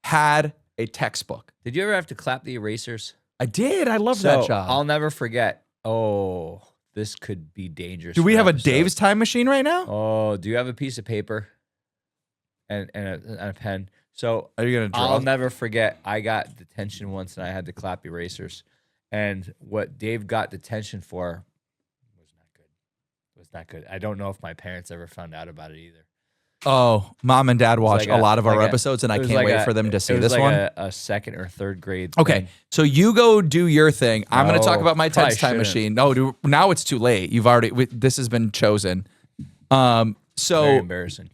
had a textbook. Did you ever have to clap the erasers? I did. I love So that job. I'll never forget. Oh, this could be dangerous. Do we for have a episode. Dave's time machine right now? Oh, do you have a piece of paper and a pen? So Are you gonna draw? I'll never forget. I got detention once, and I had to clap erasers. And what Dave got detention for was not good. Was not good. I don't know if my parents ever found out about it either. Oh, mom and dad watch like a lot of our like episodes, and I it was can't like wait for them to see it was this like one. A second or third grade. Okay, thing. so you go do your thing. I'm going to talk No, about my probably TED's time shouldn't. machine. No, now it's too late. You've already this has been chosen. Very So embarrassing.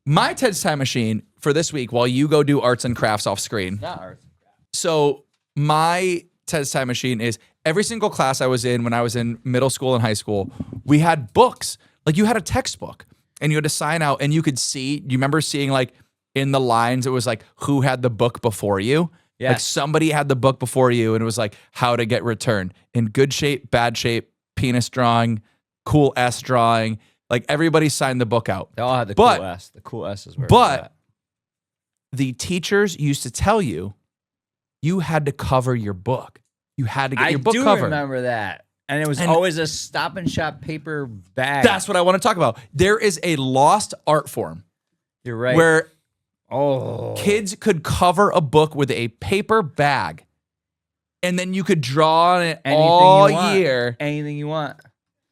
my TED's time machine for this week, while you go do arts and crafts off screen. Not arts. So my TED's time machine is every single class I was in when I was in middle school and high school, we had books. Like you had a textbook and you had to sign out and you could see, you remember seeing like in the lines, it was like who had the book before you? Like Yes. somebody had the book before you and it was like how to get returned in good shape, bad shape, penis drawing, cool S drawing. Like everybody signed the book out. They all had the But- cool S. The cool S is where. but- it's at. The teachers used to tell you, you had to cover your book. You had to get I your book do covered. remember that, and it was And- always a Stop and Shop paper bag. That's what I want to talk about. There is a lost art form You're right. where oh, kids could cover a book with a paper bag and then you could draw on it Anything all you want. year. anything you want.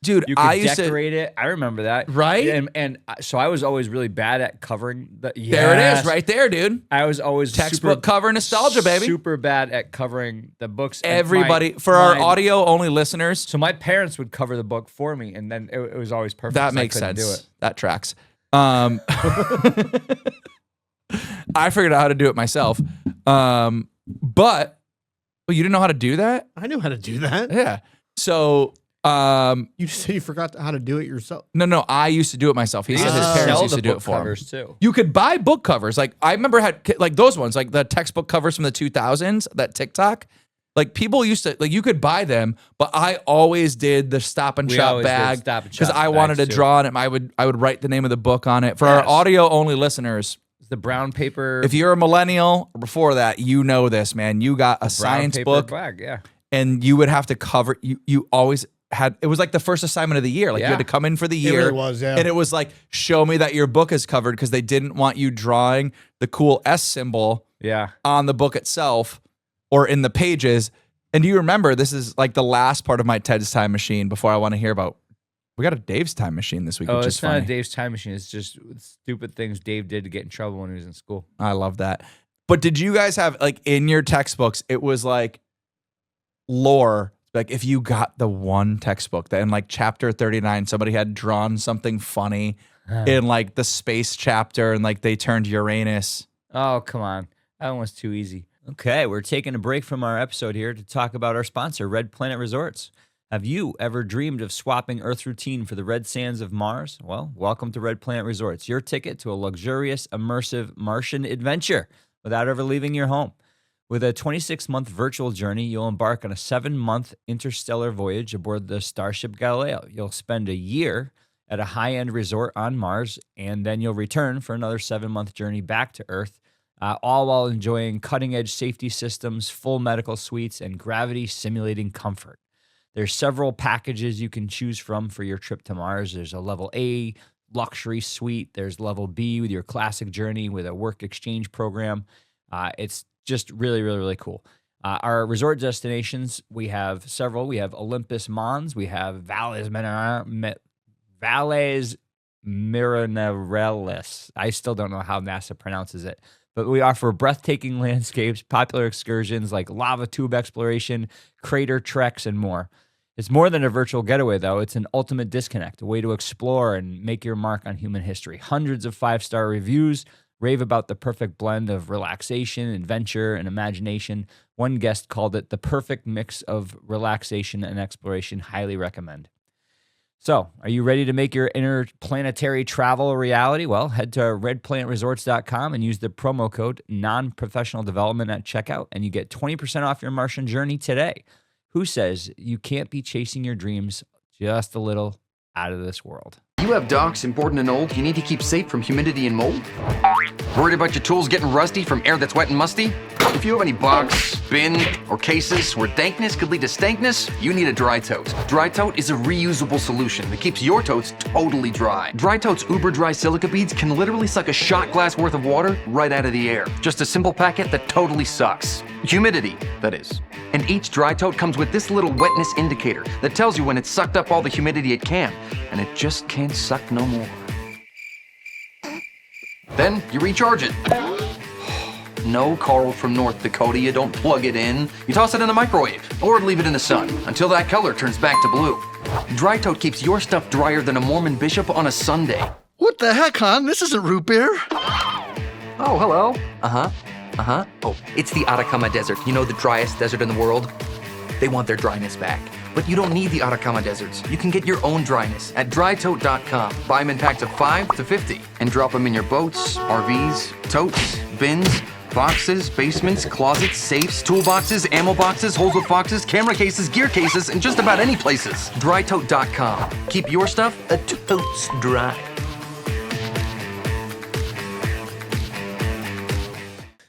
Dude, You could I used to. decorate it. I remember that. Right? And so I was always really bad at covering the. There it Yes. is, right there, dude. I was always Textbook super, cover nostalgia, baby. Super bad at covering the books. And Everybody, my- for our my- audio only listeners, So my parents would cover the book for me, and then it was always perfect. that 'cause I makes couldn't sense. Do it. That tracks. I figured out how to do it myself. But well, you didn't know how to do that? I knew how to do that. Yeah. So You said you forgot how to do it yourself. no, I used to do it myself. He They said used his to parents sell used the to do book it for him. covers too. You could buy book covers. Like I remember had like those ones, like the textbook covers from the 2000s, that TikTok. Like people used to like you could buy them, but I always did the Stop and We Shop always did bag Stop and because Shop I wanted to bags, too. draw on it. I would write the name of the book on it. For our Yes. audio only listeners, The brown paper. if you're a millennial or before that, you know this, man. You got a brown science paper book bag, yeah. and you would have to cover you always had it was like the first assignment of the year. Like you Yeah. had to come in for the It year. really was, yeah. And it was like, show me that your book is covered because they didn't want you drawing the cool S symbol Yeah. on the book itself or in the pages. And do you remember this is like the last part of my TED's time machine before I want to hear about we got a Dave's time machine this week, Oh, which it's is not funny. a Dave's time machine. It's just stupid things Dave did to get in trouble when he was in school. I love that. But did you guys have like in your textbooks, it was like lore. Like if you got the one textbook that in like chapter 39, somebody had drawn something funny in like the space chapter and like they turned Uranus. Oh, come on. That one was too easy. Okay, we're taking a break from our episode here to talk about our sponsor, Red Planet Resorts. Have you ever dreamed of swapping Earth's routine for the red sands of Mars? Well, welcome to Red Planet Resorts, your ticket to a luxurious, immersive Martian adventure without ever leaving your home. With a 26-month virtual journey, you'll embark on a 7-month interstellar voyage aboard the Starship Galileo. You'll spend a year at a high-end resort on Mars, and then you'll return for another 7-month journey back to Earth, all while enjoying cutting-edge safety systems, full medical suites, and gravity-simulating comfort. There's several packages you can choose from for your trip to Mars. There's a level A luxury suite. There's level B with your classic journey with a work exchange program. It's just really, really, really cool. Our resort destinations, we have several. We have Olympus Mons. We have Valles Marineris. I still don't know how NASA pronounces it. But we offer breathtaking landscapes, popular excursions like lava tube exploration, crater treks, and more. It's more than a virtual getaway, though. It's an ultimate disconnect, a way to explore and make your mark on human history. Hundreds of 5-star reviews rave about the perfect blend of relaxation, adventure, and imagination. One guest called it the perfect mix of relaxation and exploration. Highly recommend. So, are you ready to make your interplanetary travel a reality? Well, head to redplantresorts.com and use the promo code non-professional development at checkout, and you get 20% off your Martian journey today. Who says you can't be chasing your dreams just a little out of this world? You have docks important and old you need to keep safe from humidity and mold? Worried about your tools getting rusty from air that's wet and musty? If you have any box, bin, or cases where dankness could lead to stankness, you need a Dry Tote. Dry Tote is a reusable solution that keeps your totes totally dry. Dry Tote's uber dry silica beads can literally suck a shot glass worth of water right out of the air. Just a simple packet that totally sucks. Humidity, that is. And each Dry Tote comes with this little wetness indicator that tells you when it's sucked up all the humidity it can, and it just can't suck no more. Then you recharge it. No, Carl from North Dakota, you don't plug it in. You toss it in the microwave or leave it in the sun until that color turns back to blue. Dry Tote keeps your stuff drier than a Mormon bishop on a Sunday. What the heck, hon? This isn't root beer. Oh, hello. Oh, it's the Atacama Desert. You know, the driest desert in the world? They want their dryness back. But you don't need the Atacama deserts. You can get your own dryness at drytote.com. Buy them in packs of 5 to 50 and drop them in your boats, RVs, totes, bins, boxes, basements, closets, safes, toolboxes, ammo boxes, holes with foxes, camera cases, gear cases, and just about any places. Drytote.com. Keep your stuff a totes dry.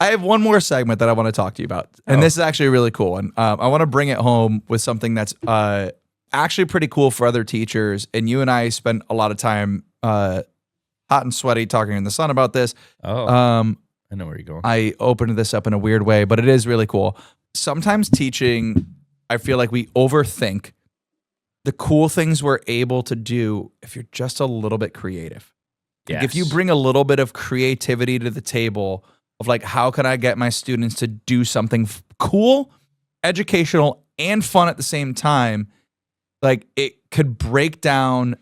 I have one more segment that I want to talk to you about, and this is actually really cool. And I want to bring it home with something that's actually pretty cool for other teachers. And you and I spent a lot of time hot and sweaty talking in the sun about this. I know where you're going. I opened this up in a weird way, but it is really cool. Sometimes teaching, I feel like we overthink the cool things we're able to do if you're just a little bit creative. Like if you bring a little bit of creativity to the table of like, how can I get my students to do something cool, educational, and fun at the same time? Like it could break down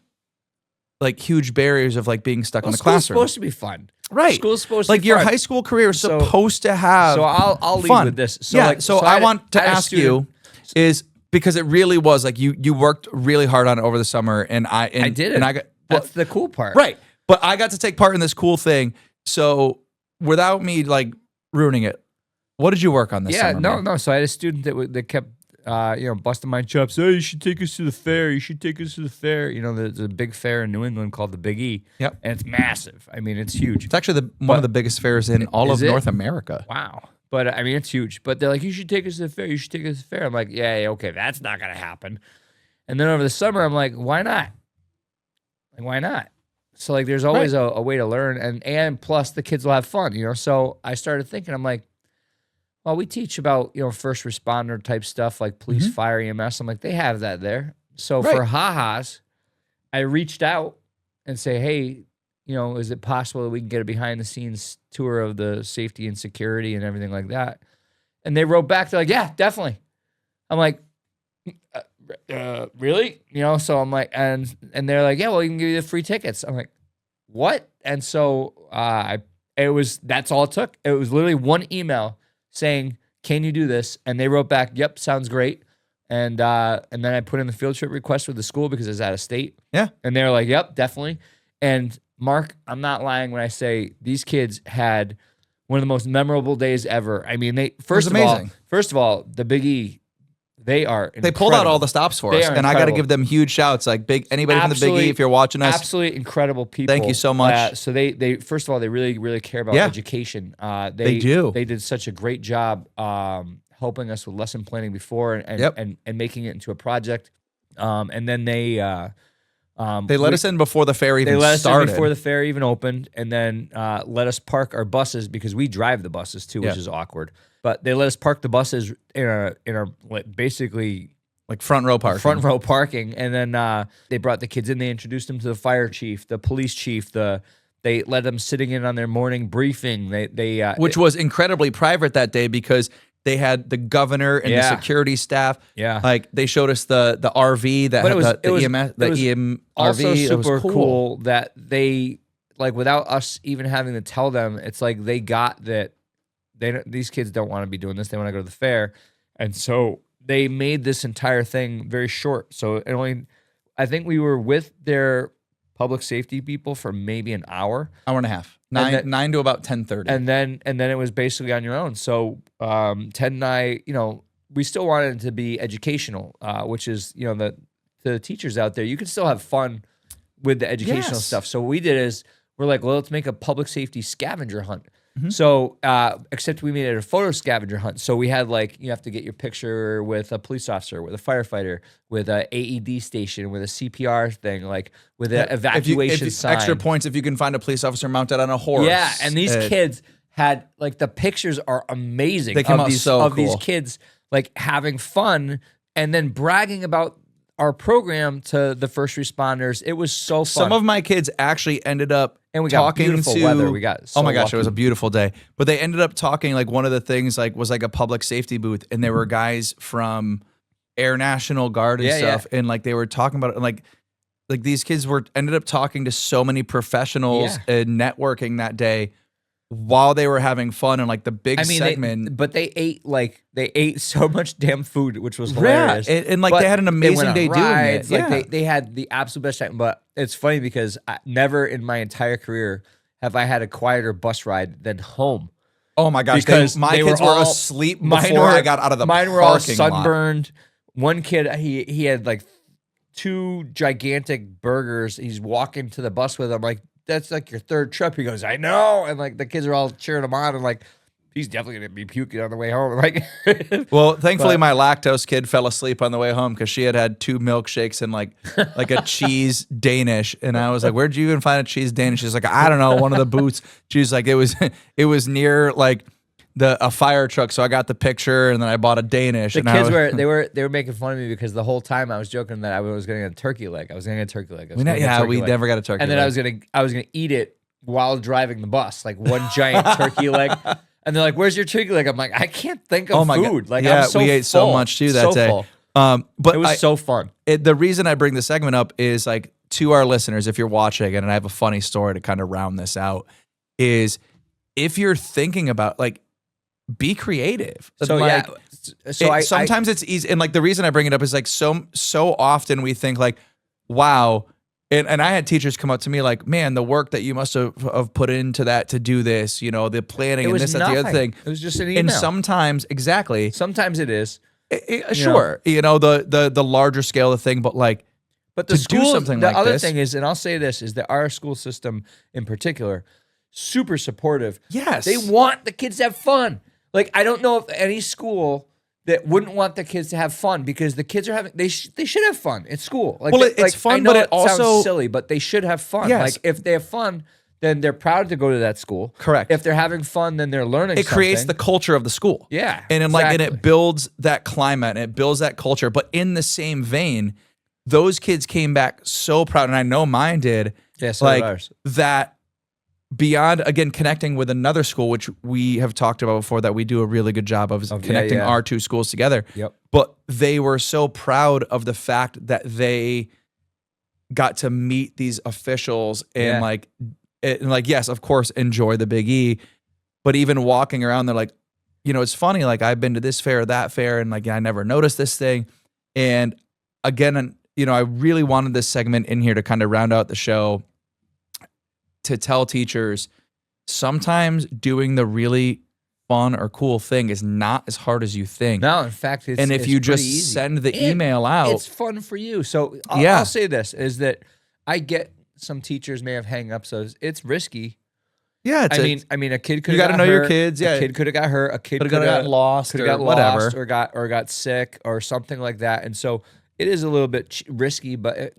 like huge barriers of like being stuck in the classroom. School's supposed to be fun. Right. School's supposed to like be your fun. high school career is supposed to have So I'll lead fun. with this. So yeah. like, so I I want to had a ask student- you is because it really was like you worked really hard on it over the summer and I did it. And I got That's the cool part. right. But I got to take part in this cool thing. So without me like ruining it, what did you work on this summer? man? No. So I had a student that kept busting my chops. Hey, you should take us to the fair. You should take us to the fair. You know, there's a big fair in New England called the Big E. Yep. And it's massive. I mean, it's huge. It's actually one of the biggest fairs in all of Is it? North America. Wow. But I mean, it's huge. But they're like, you should take us to the fair. You should take us to the fair. I'm like, yeah, okay, that's not going to happen. And then over the summer, I'm like, why not? Like, why not? So like, there's always a way to learn. And plus the kids will have fun, you know? So I started thinking, I'm like, well, we teach about, first responder type stuff like police, fire, EMS. I'm like, they have that there. So for ha-has, I reached out and say, hey, is it possible that we can get a behind the scenes tour of the safety and security and everything like that? And they wrote back, they're like, yeah, definitely. I'm like, really? So I'm like, and they're like, yeah, well, we can give you the free tickets. I'm like, what? And so that's all it took. It was literally one email saying, can you do this? And they wrote back, yep, sounds great. And then I put in the field trip request with the school because it's out of state. Yeah. And they were like, yep, definitely. And Mark, I'm not lying when I say these kids had one of the most memorable days ever. I mean, first of all, the Big E, they pulled out all the stops for us, and I got to give them huge shouts. Like anybody from the Big E, if you're watching us, absolutely incredible people. Thank you so much. So they first of all, they really, really care about education. They do. They did such a great job helping us with lesson planning before and making it into a project. And then they let us in before the fair even started. They let us in before the fair even opened, and then let us park our buses because we drive the buses too, which is awkward. But they let us park the buses in our basically like front row parking. And then they brought the kids in. They introduced them to the fire chief, the police chief. They let them sitting in on their morning briefing. Which was incredibly private that day because They had the governor and the Yeah. security staff. Yeah. Like they showed us the RV that But had it was EMS, the it was EM also RV. It was super cool that they, like, without us even having to tell them, it's like they got that these kids don't want to be doing this. They want to go to the fair. And so they made this entire thing very short. So I think we were with their public safety people for maybe an hour. Hour and a half. And Nine to about 10:30. And then it was basically on your own. So Ted and I, we still wanted it to be educational, which is, the teachers out there, you can still have fun with the educational stuff. So what we did is we're like, well, let's make a public safety scavenger hunt. So, except we made it a photo scavenger hunt. So we had you have to get your picture with a police officer, with a firefighter, with a AED station, with a CPR thing, with an evacuation sign. Extra points if you can find a police officer mounted on a horse. Yeah, and these kids had the pictures are amazing. They came out so these cool. kids having fun and then bragging about our program to the first responders. It was so fun. Some of my kids actually ended up and we got talking beautiful to weather. We got oh my gosh, lucky. it was a beautiful day. But they ended up talking one of the things was a public safety booth, and there were guys from Air National Guard and stuff, and they were talking about it, and these kids ended up talking to so many professionals and networking that day while they were having fun and the big segment. But they ate so much damn food, which was hilarious. And But they had an amazing day doing it. Yeah. They had the absolute best time. But it's funny because never in my entire career have I had a quieter bus ride than home. Oh my gosh, Because my they kids were were all- asleep before I got out of the mine parking were all lot. sunburned. One kid, he had 2 gigantic burgers. He's walking to the bus with them. That's your third trip. He goes, I know. And the kids are all cheering him on and he's definitely gonna be puking on the way home. Well, thankfully my lactose kid fell asleep on the way home because she had 2 milkshakes and a cheese Danish. And I was like, where'd you even find a cheese Danish? She's like, I don't know, one of the booths. She's like, it was near a fire truck, so I got the picture and then I bought a Danish. The and kids were making fun of me because the whole time I was joking that I was going to get a turkey leg. I was going to get a turkey leg. we never got a turkey And then leg. I was gonna eat it while driving the bus, one giant turkey leg. And they're like, "Where's your turkey leg?" I'm like, "I can't think of food." God. I'm so we ate so full. much too that day. Full. But It was so fun. the reason I bring this segment up is to our listeners, if you're watching, and I have a funny story to kind of round this out, is if you're thinking about be creative. So Sometimes it's easy, and the reason I bring it up is so often we think wow. And I had teachers come up to me man, the work that you must have put into that to do this, the planning It and was this, that, the other nothing. thing. It was just an email. And sometimes, exactly. Sometimes it is. Sure. The larger scale of the thing, but But the to do school, something the like other this- thing is, and I'll say this, is that our school system in particular, super supportive. Yes. They want the kids to have fun. I don't know of any school that wouldn't want the kids to have fun because the kids are having, they should have fun at school. It's fun, I know but it also- sounds silly, but they should have fun. Yes. If they have fun, then they're proud to go to that school. Correct. If they're having fun, then they're learning it creates the something. culture of the school. Yeah, And and exactly. it builds that climate and it builds that culture. But in the same vein, those kids came back so proud, and I know mine did. Yeah, so did ours. That beyond, again, connecting with another school, which we have talked about before, that we do a really good job of connecting our 2 schools together. Yep. But they were so proud of the fact that they got to meet these officials and yes, of course, enjoy the Big E. But even walking around, they're like, it's funny, I've been to this fair or that fair, and I never noticed this thing. And again, I really wanted this segment in here to kind of round out the show, to tell teachers sometimes doing the really fun or cool thing is not as hard as you think. No, in fact, it's and if it's you pretty just easy. send the And email out, it's fun for you. So I'll say this is that I get some teachers may have hang-ups. So it's risky. yeah, I mean, a kid could. you got gotta to know your kids, yeah. a kid could have got hurt. A kid could could have have gotten lost could or have got whatever. lost or got sick or something like that. And so it is a little bit risky, but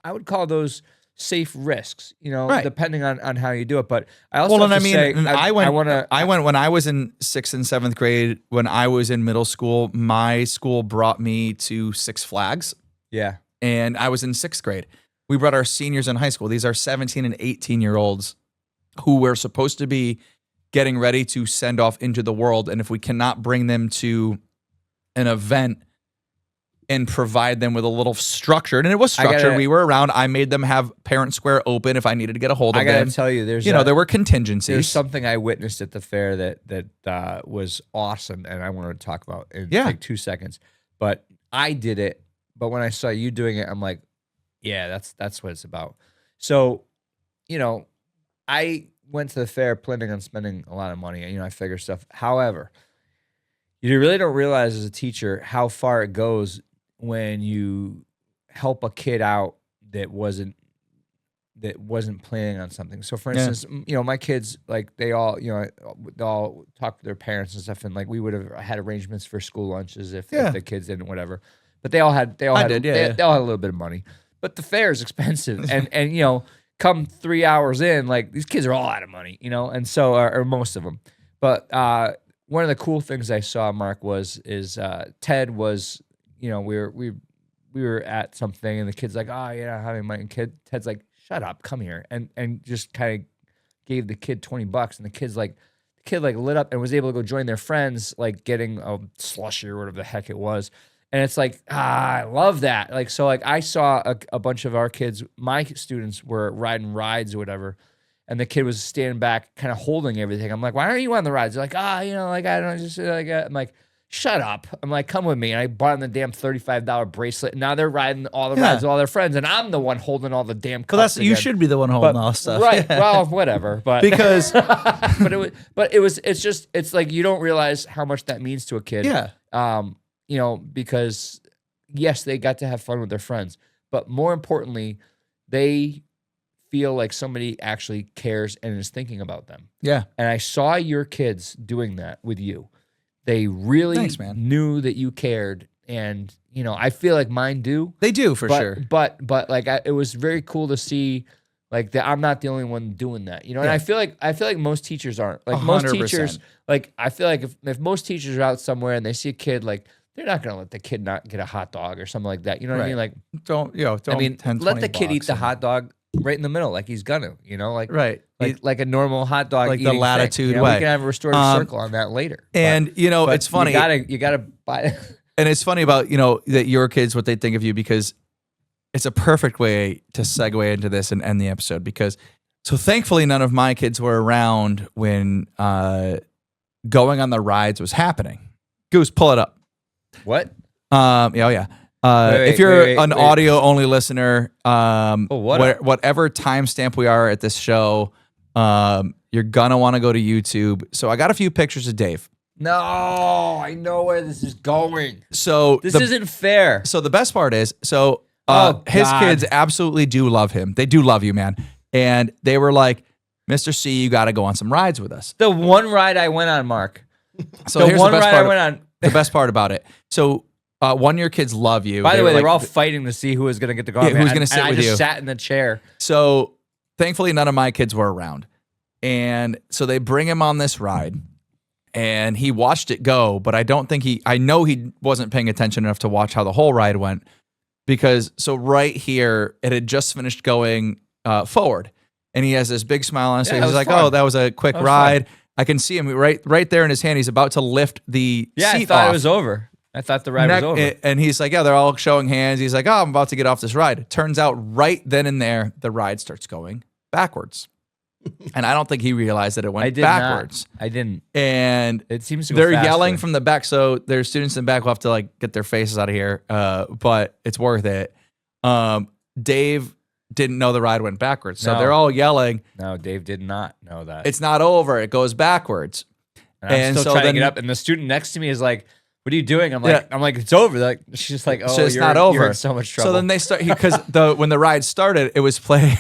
I would call those safe risks. Right. Depending on how you do it. But I also Well, have and to I say, mean, I went wanna- when I was in 6th and 7th grade. When I was in middle school, my school brought me to Six Flags, yeah. and I was in 6th grade. We brought our seniors in high school. These are 17 and 18-year-olds who were supposed to be getting ready to send off into the world. And if we cannot bring them to an event and provide them with a little structured, and it was structured. We were around. I made them have Parent Square open if I needed to get a hold of them. I gotta tell you, there were contingencies. There's something I witnessed at the fair that was awesome, and I want to talk about in like 2 seconds. But I did it. But when I saw you doing it, I'm like, yeah, that's what it's about. So, I went to the fair planning on spending a lot of money. I figure stuff. However, you really don't realize as a teacher how far it goes when you help a kid out that wasn't planning on something. So for instance, my kids, like they all talk to their parents and stuff, and like we would have had arrangements for school lunches if the kids didn't, whatever. But they all had a little bit of money. But the fair is expensive, and come 3 hours in, like these kids are all out of money, and so or most of them. But one of the cool things I saw, Mark, is Ted was. We were at something, and the kid's like, "Oh, yeah, having my kid." Ted's like, "Shut up, come here," and just kind of gave the kid $20, and the kid lit up and was able to go join their friends, like getting a slushie or whatever the heck it was, and it's like, I love that. Like, so like I saw a bunch of our kids, my students were riding rides or whatever, and the kid was standing back, kind of holding everything. I'm like, "Why aren't you on the rides?" They're like, I don't know, just like I'm like. Shut up. I'm like, come with me. And I bought them the damn $35 bracelet. And now they're riding all the rides with all their friends. And I'm the one holding all the damn cups. You should be the one holding all stuff. Right. Yeah. Well, whatever. But because it's like you don't realize how much that means to a kid. Yeah. Because yes, they got to have fun with their friends. But more importantly, they feel like somebody actually cares and is thinking about them. Yeah. And I saw your kids doing that with you. They really knew that you cared, and I feel like mine do. They do for sure. But like it was very cool to see, like that I'm not the only one doing that. And I feel like most teachers aren't. Like 100%. Most teachers, like I feel like if most teachers are out somewhere and they see a kid, like they're not gonna let the kid not get a hot dog or something like that. You know what I mean? Like don't I mean, 10, let the kid eat the hot dog right in the middle, like he's gonna, like right. Like a normal hot dog, like the latitude thing. way. We can have a restorative circle on that later. And but it's funny. You gotta buy it. And it's funny about that your kids, what they think of you, because it's a perfect way to segue into this and end the episode. Because so thankfully none of my kids were around when going on the rides was happening. Goose, pull it up. What? Yeah. If you're an audio only listener, whatever timestamp we are at this show, you're gonna want to go to YouTube. So I got a few pictures of Dave. No, I know where this is going. So this isn't fair. So the best part is, his kids absolutely do love him. They do love you, man. And they were like, "Mr. C, you got to go on some rides with us." The one ride I went on, Mark. So here's the best part. The best part about it. So. One of your kids love you. By the way, they were all fighting to see who was going to get to go. Yeah, who was going to sit with you. I just sat in the chair. So thankfully, none of my kids were around. And so they bring him on this ride. And he watched it go, but I know he wasn't paying attention enough to watch how the whole ride went. Because so right here, it had just finished going forward. And he has this big smile on his face. He's like, fun. "Oh, that was a quick ride." Fun. I can see him right there in his hand. He's about to lift the seat I thought off. It was over. I thought the ride was over. And he's like, "Yeah, they're all showing hands." He's like, "Oh, I'm about to get off this ride." Turns out right then and there, the ride starts going backwards. And I don't think he realized that it went backwards. I didn't. And it seems to go they're faster. yelling from the back. So there's students in the back who have to like get their faces out of here. But it's worth it. Dave didn't know the ride went backwards. So they're all yelling. No, Dave did not know that. It's not over. It goes backwards. And I'm still trying to get up. And the student next to me is like, "What are you doing?" I'm like, "It's over." Like, she's just like, "Oh, so it's not over." You're in so much trouble. So then they start because when the ride started, it was playing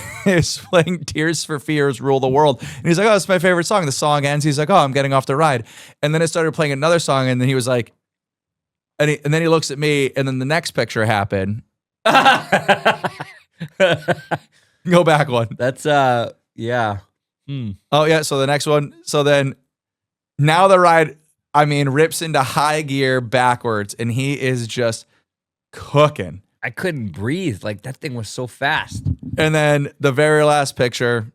"Tears for Fears" "Rule the World," and he's like, "Oh, it's my favorite song." The song ends. He's like, "Oh, I'm getting off the ride," and then it started playing another song, and then he was like, and then he looks at me, and then the next picture happened. Go back one. That's yeah. Oh yeah. So the next one. So then now the ride, rips into high gear backwards, and he is just cooking. I couldn't breathe. Like that thing was so fast. And then the very last picture.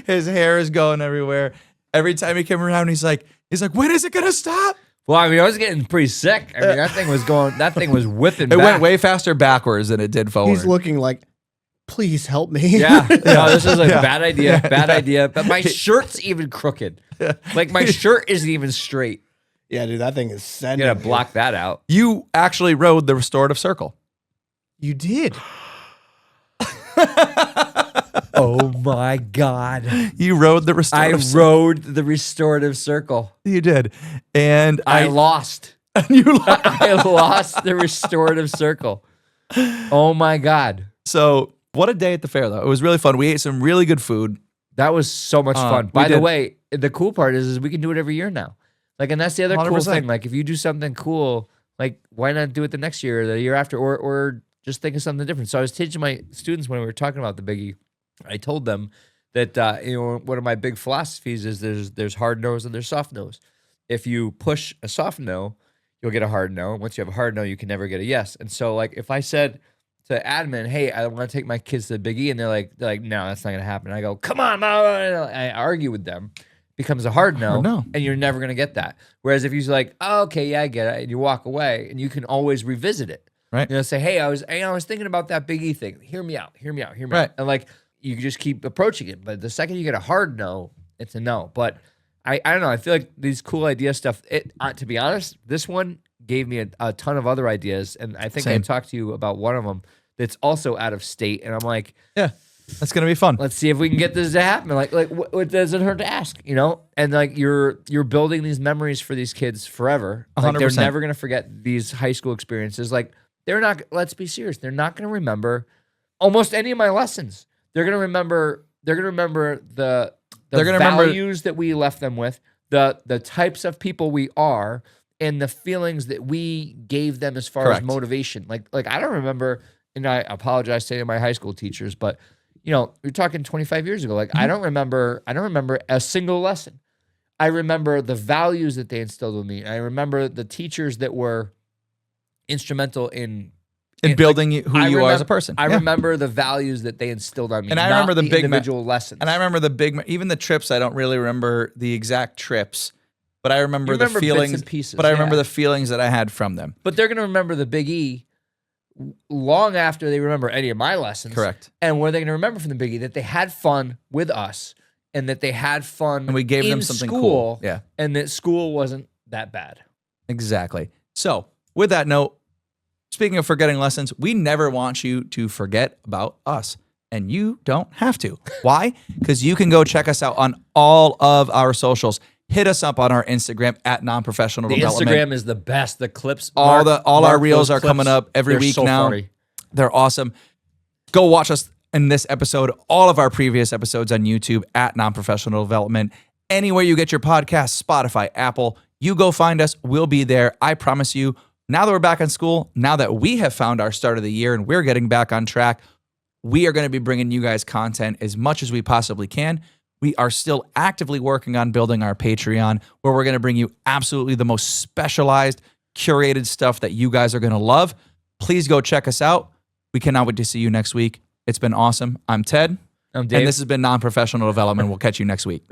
His hair is going everywhere. Every time he came around, he's like, when is it gonna stop? Well, I mean, I was getting pretty sick. I mean, that thing was whipping It back. went way faster backwards than it did forward. He's looking like, please help me. Yeah. No, this is a bad idea. But my shirt's even crooked. Like my shirt isn't even straight. Yeah, dude, that thing is You sending. gotta block that out. You actually rode the restorative circle. You did. Oh my God. You rode the I restorative circle. rode the restorative circle. You did. And I lost. you lost. I lost the restorative circle. Oh my God. So what a day at the fair, though. It was really fun. We ate some really good food. That was so much fun. we By the did. way, the cool part is we can do it every year now. Like, and that's the other cool 100%. thing. Like, if you do something cool, like, why not do it the next year or the year after, or just think of something different? So I was teaching my students when we were talking about the biggie. I told them that one of my big philosophies is there's hard no's and there's soft no's. If you push a soft no, you'll get a hard no. Once you have a hard no, you can never get a yes. And so, like, if I said to admin, "Hey, I want to take my kids to the Big E," and they're like, "No, that's not gonna happen." I go, "Come on, Mom." I argue with them. Becomes a hard no, no. and you're never gonna get that. Whereas if you're like, "Oh, okay, yeah, I get it," and you walk away, and you can always revisit it. Right. You know, say, "Hey, I was thinking about that Big E thing. Hear me out. Right. And like, you just keep approaching it. But the second you get a hard no, it's a no. But I don't know. I feel like these cool idea stuff. To be honest, this one gave me a ton of other ideas, and I think I Same. talked to you about one of them that's also out of state. And I'm like, Yeah, that's going to be fun. let's see if we can get this to happen. Like what does it hurt to ask? You know? And like you're building these memories for these kids forever. Like they're 100%. never gonna forget these high school experiences. Like they're not. Let's be serious. They're not gonna remember almost any of my lessons. They're gonna remember. They're gonna remember the They're gonna remember- values that we left them with, the types of people we are, and the feelings that we gave them as far Correct. as motivation. Like I don't remember, and I apologize to my high school teachers, but you know, you're talking 25 years ago. Like I don't remember a single lesson. I remember the values that they instilled with me. I remember the teachers that were instrumental in building who you are as a person. I Yeah. remember the values that they instilled on me. And I not remember the big individual lessons. And I remember even the trips. I don't really remember the exact trips, but I remember, You remember the bits feelings. and pieces, but I remember yeah. the feelings that I had from them. But they're gonna remember the Big E long after they remember any of my lessons. Correct. And what are they gonna remember from the Big E? That they had fun with us, and that they had fun. And we gave them in something school, cool. Yeah. And that school wasn't that bad. Exactly. So, with that note, speaking of forgetting lessons, we never want you to forget about us. And you don't have to. Why? Because you can go check us out on all of our socials. Hit us up on our Instagram at nonprofessional The development. Instagram is the best. The clips, All our mark reels those are coming clips. up every They're week so now. funny. They're awesome. Go watch us in this episode, all of our previous episodes on YouTube at nonprofessional development. Anywhere you get your podcasts, Spotify, Apple, you go find us. We'll be there. I promise you. Now that we're back in school, now that we have found our start of the year and we're getting back on track, we are going to be bringing you guys content as much as we possibly can. We are still actively working on building our Patreon, where we're going to bring you absolutely the most specialized, curated stuff that you guys are going to love. Please go check us out. We cannot wait to see you next week. It's been awesome. I'm Ted. I'm Dave. And this has been Non-Professional Development. We'll catch you next week.